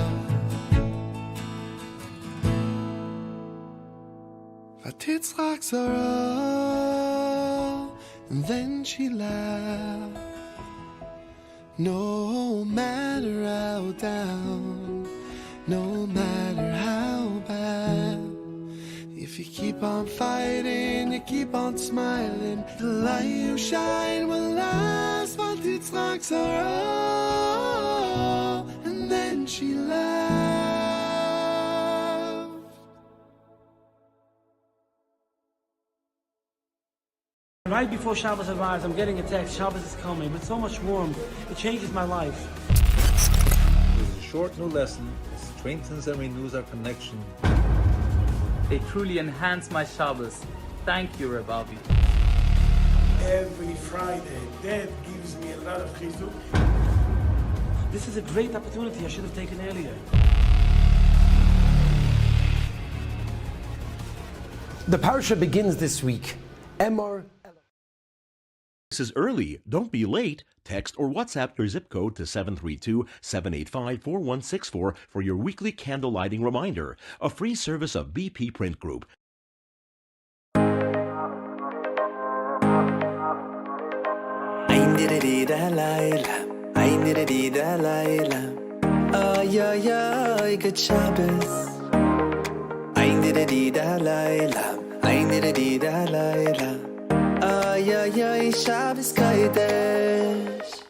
S1: Vatitzrak Sarah, and then she laughed. No matter how down, no matter how bad, if you keep on fighting, you keep on smiling, the light you shine will last. Vatitzrak Sarah, and then she laughed.
S5: Right before Shabbos arrives, I'm getting a text, Shabbos is coming, with so much warmth, it changes my life.
S6: This is a short new lesson that strengthens and renews our connection.
S7: They truly enhance my Shabbos. Thank you, Reb Avi.
S5: Every Friday, Dad gives me a lot of chizuk. This is a great opportunity I should have taken earlier.
S8: The parasha begins this week. Emor.
S9: This is early. Don't be late. Text or WhatsApp your zip code to 732-785-4164 for your weekly candle lighting reminder. A free service of BP Print Group.
S11: Ay, ay, ay, good Shabbos. Ay, ay, ay, Shabbos Kodesh.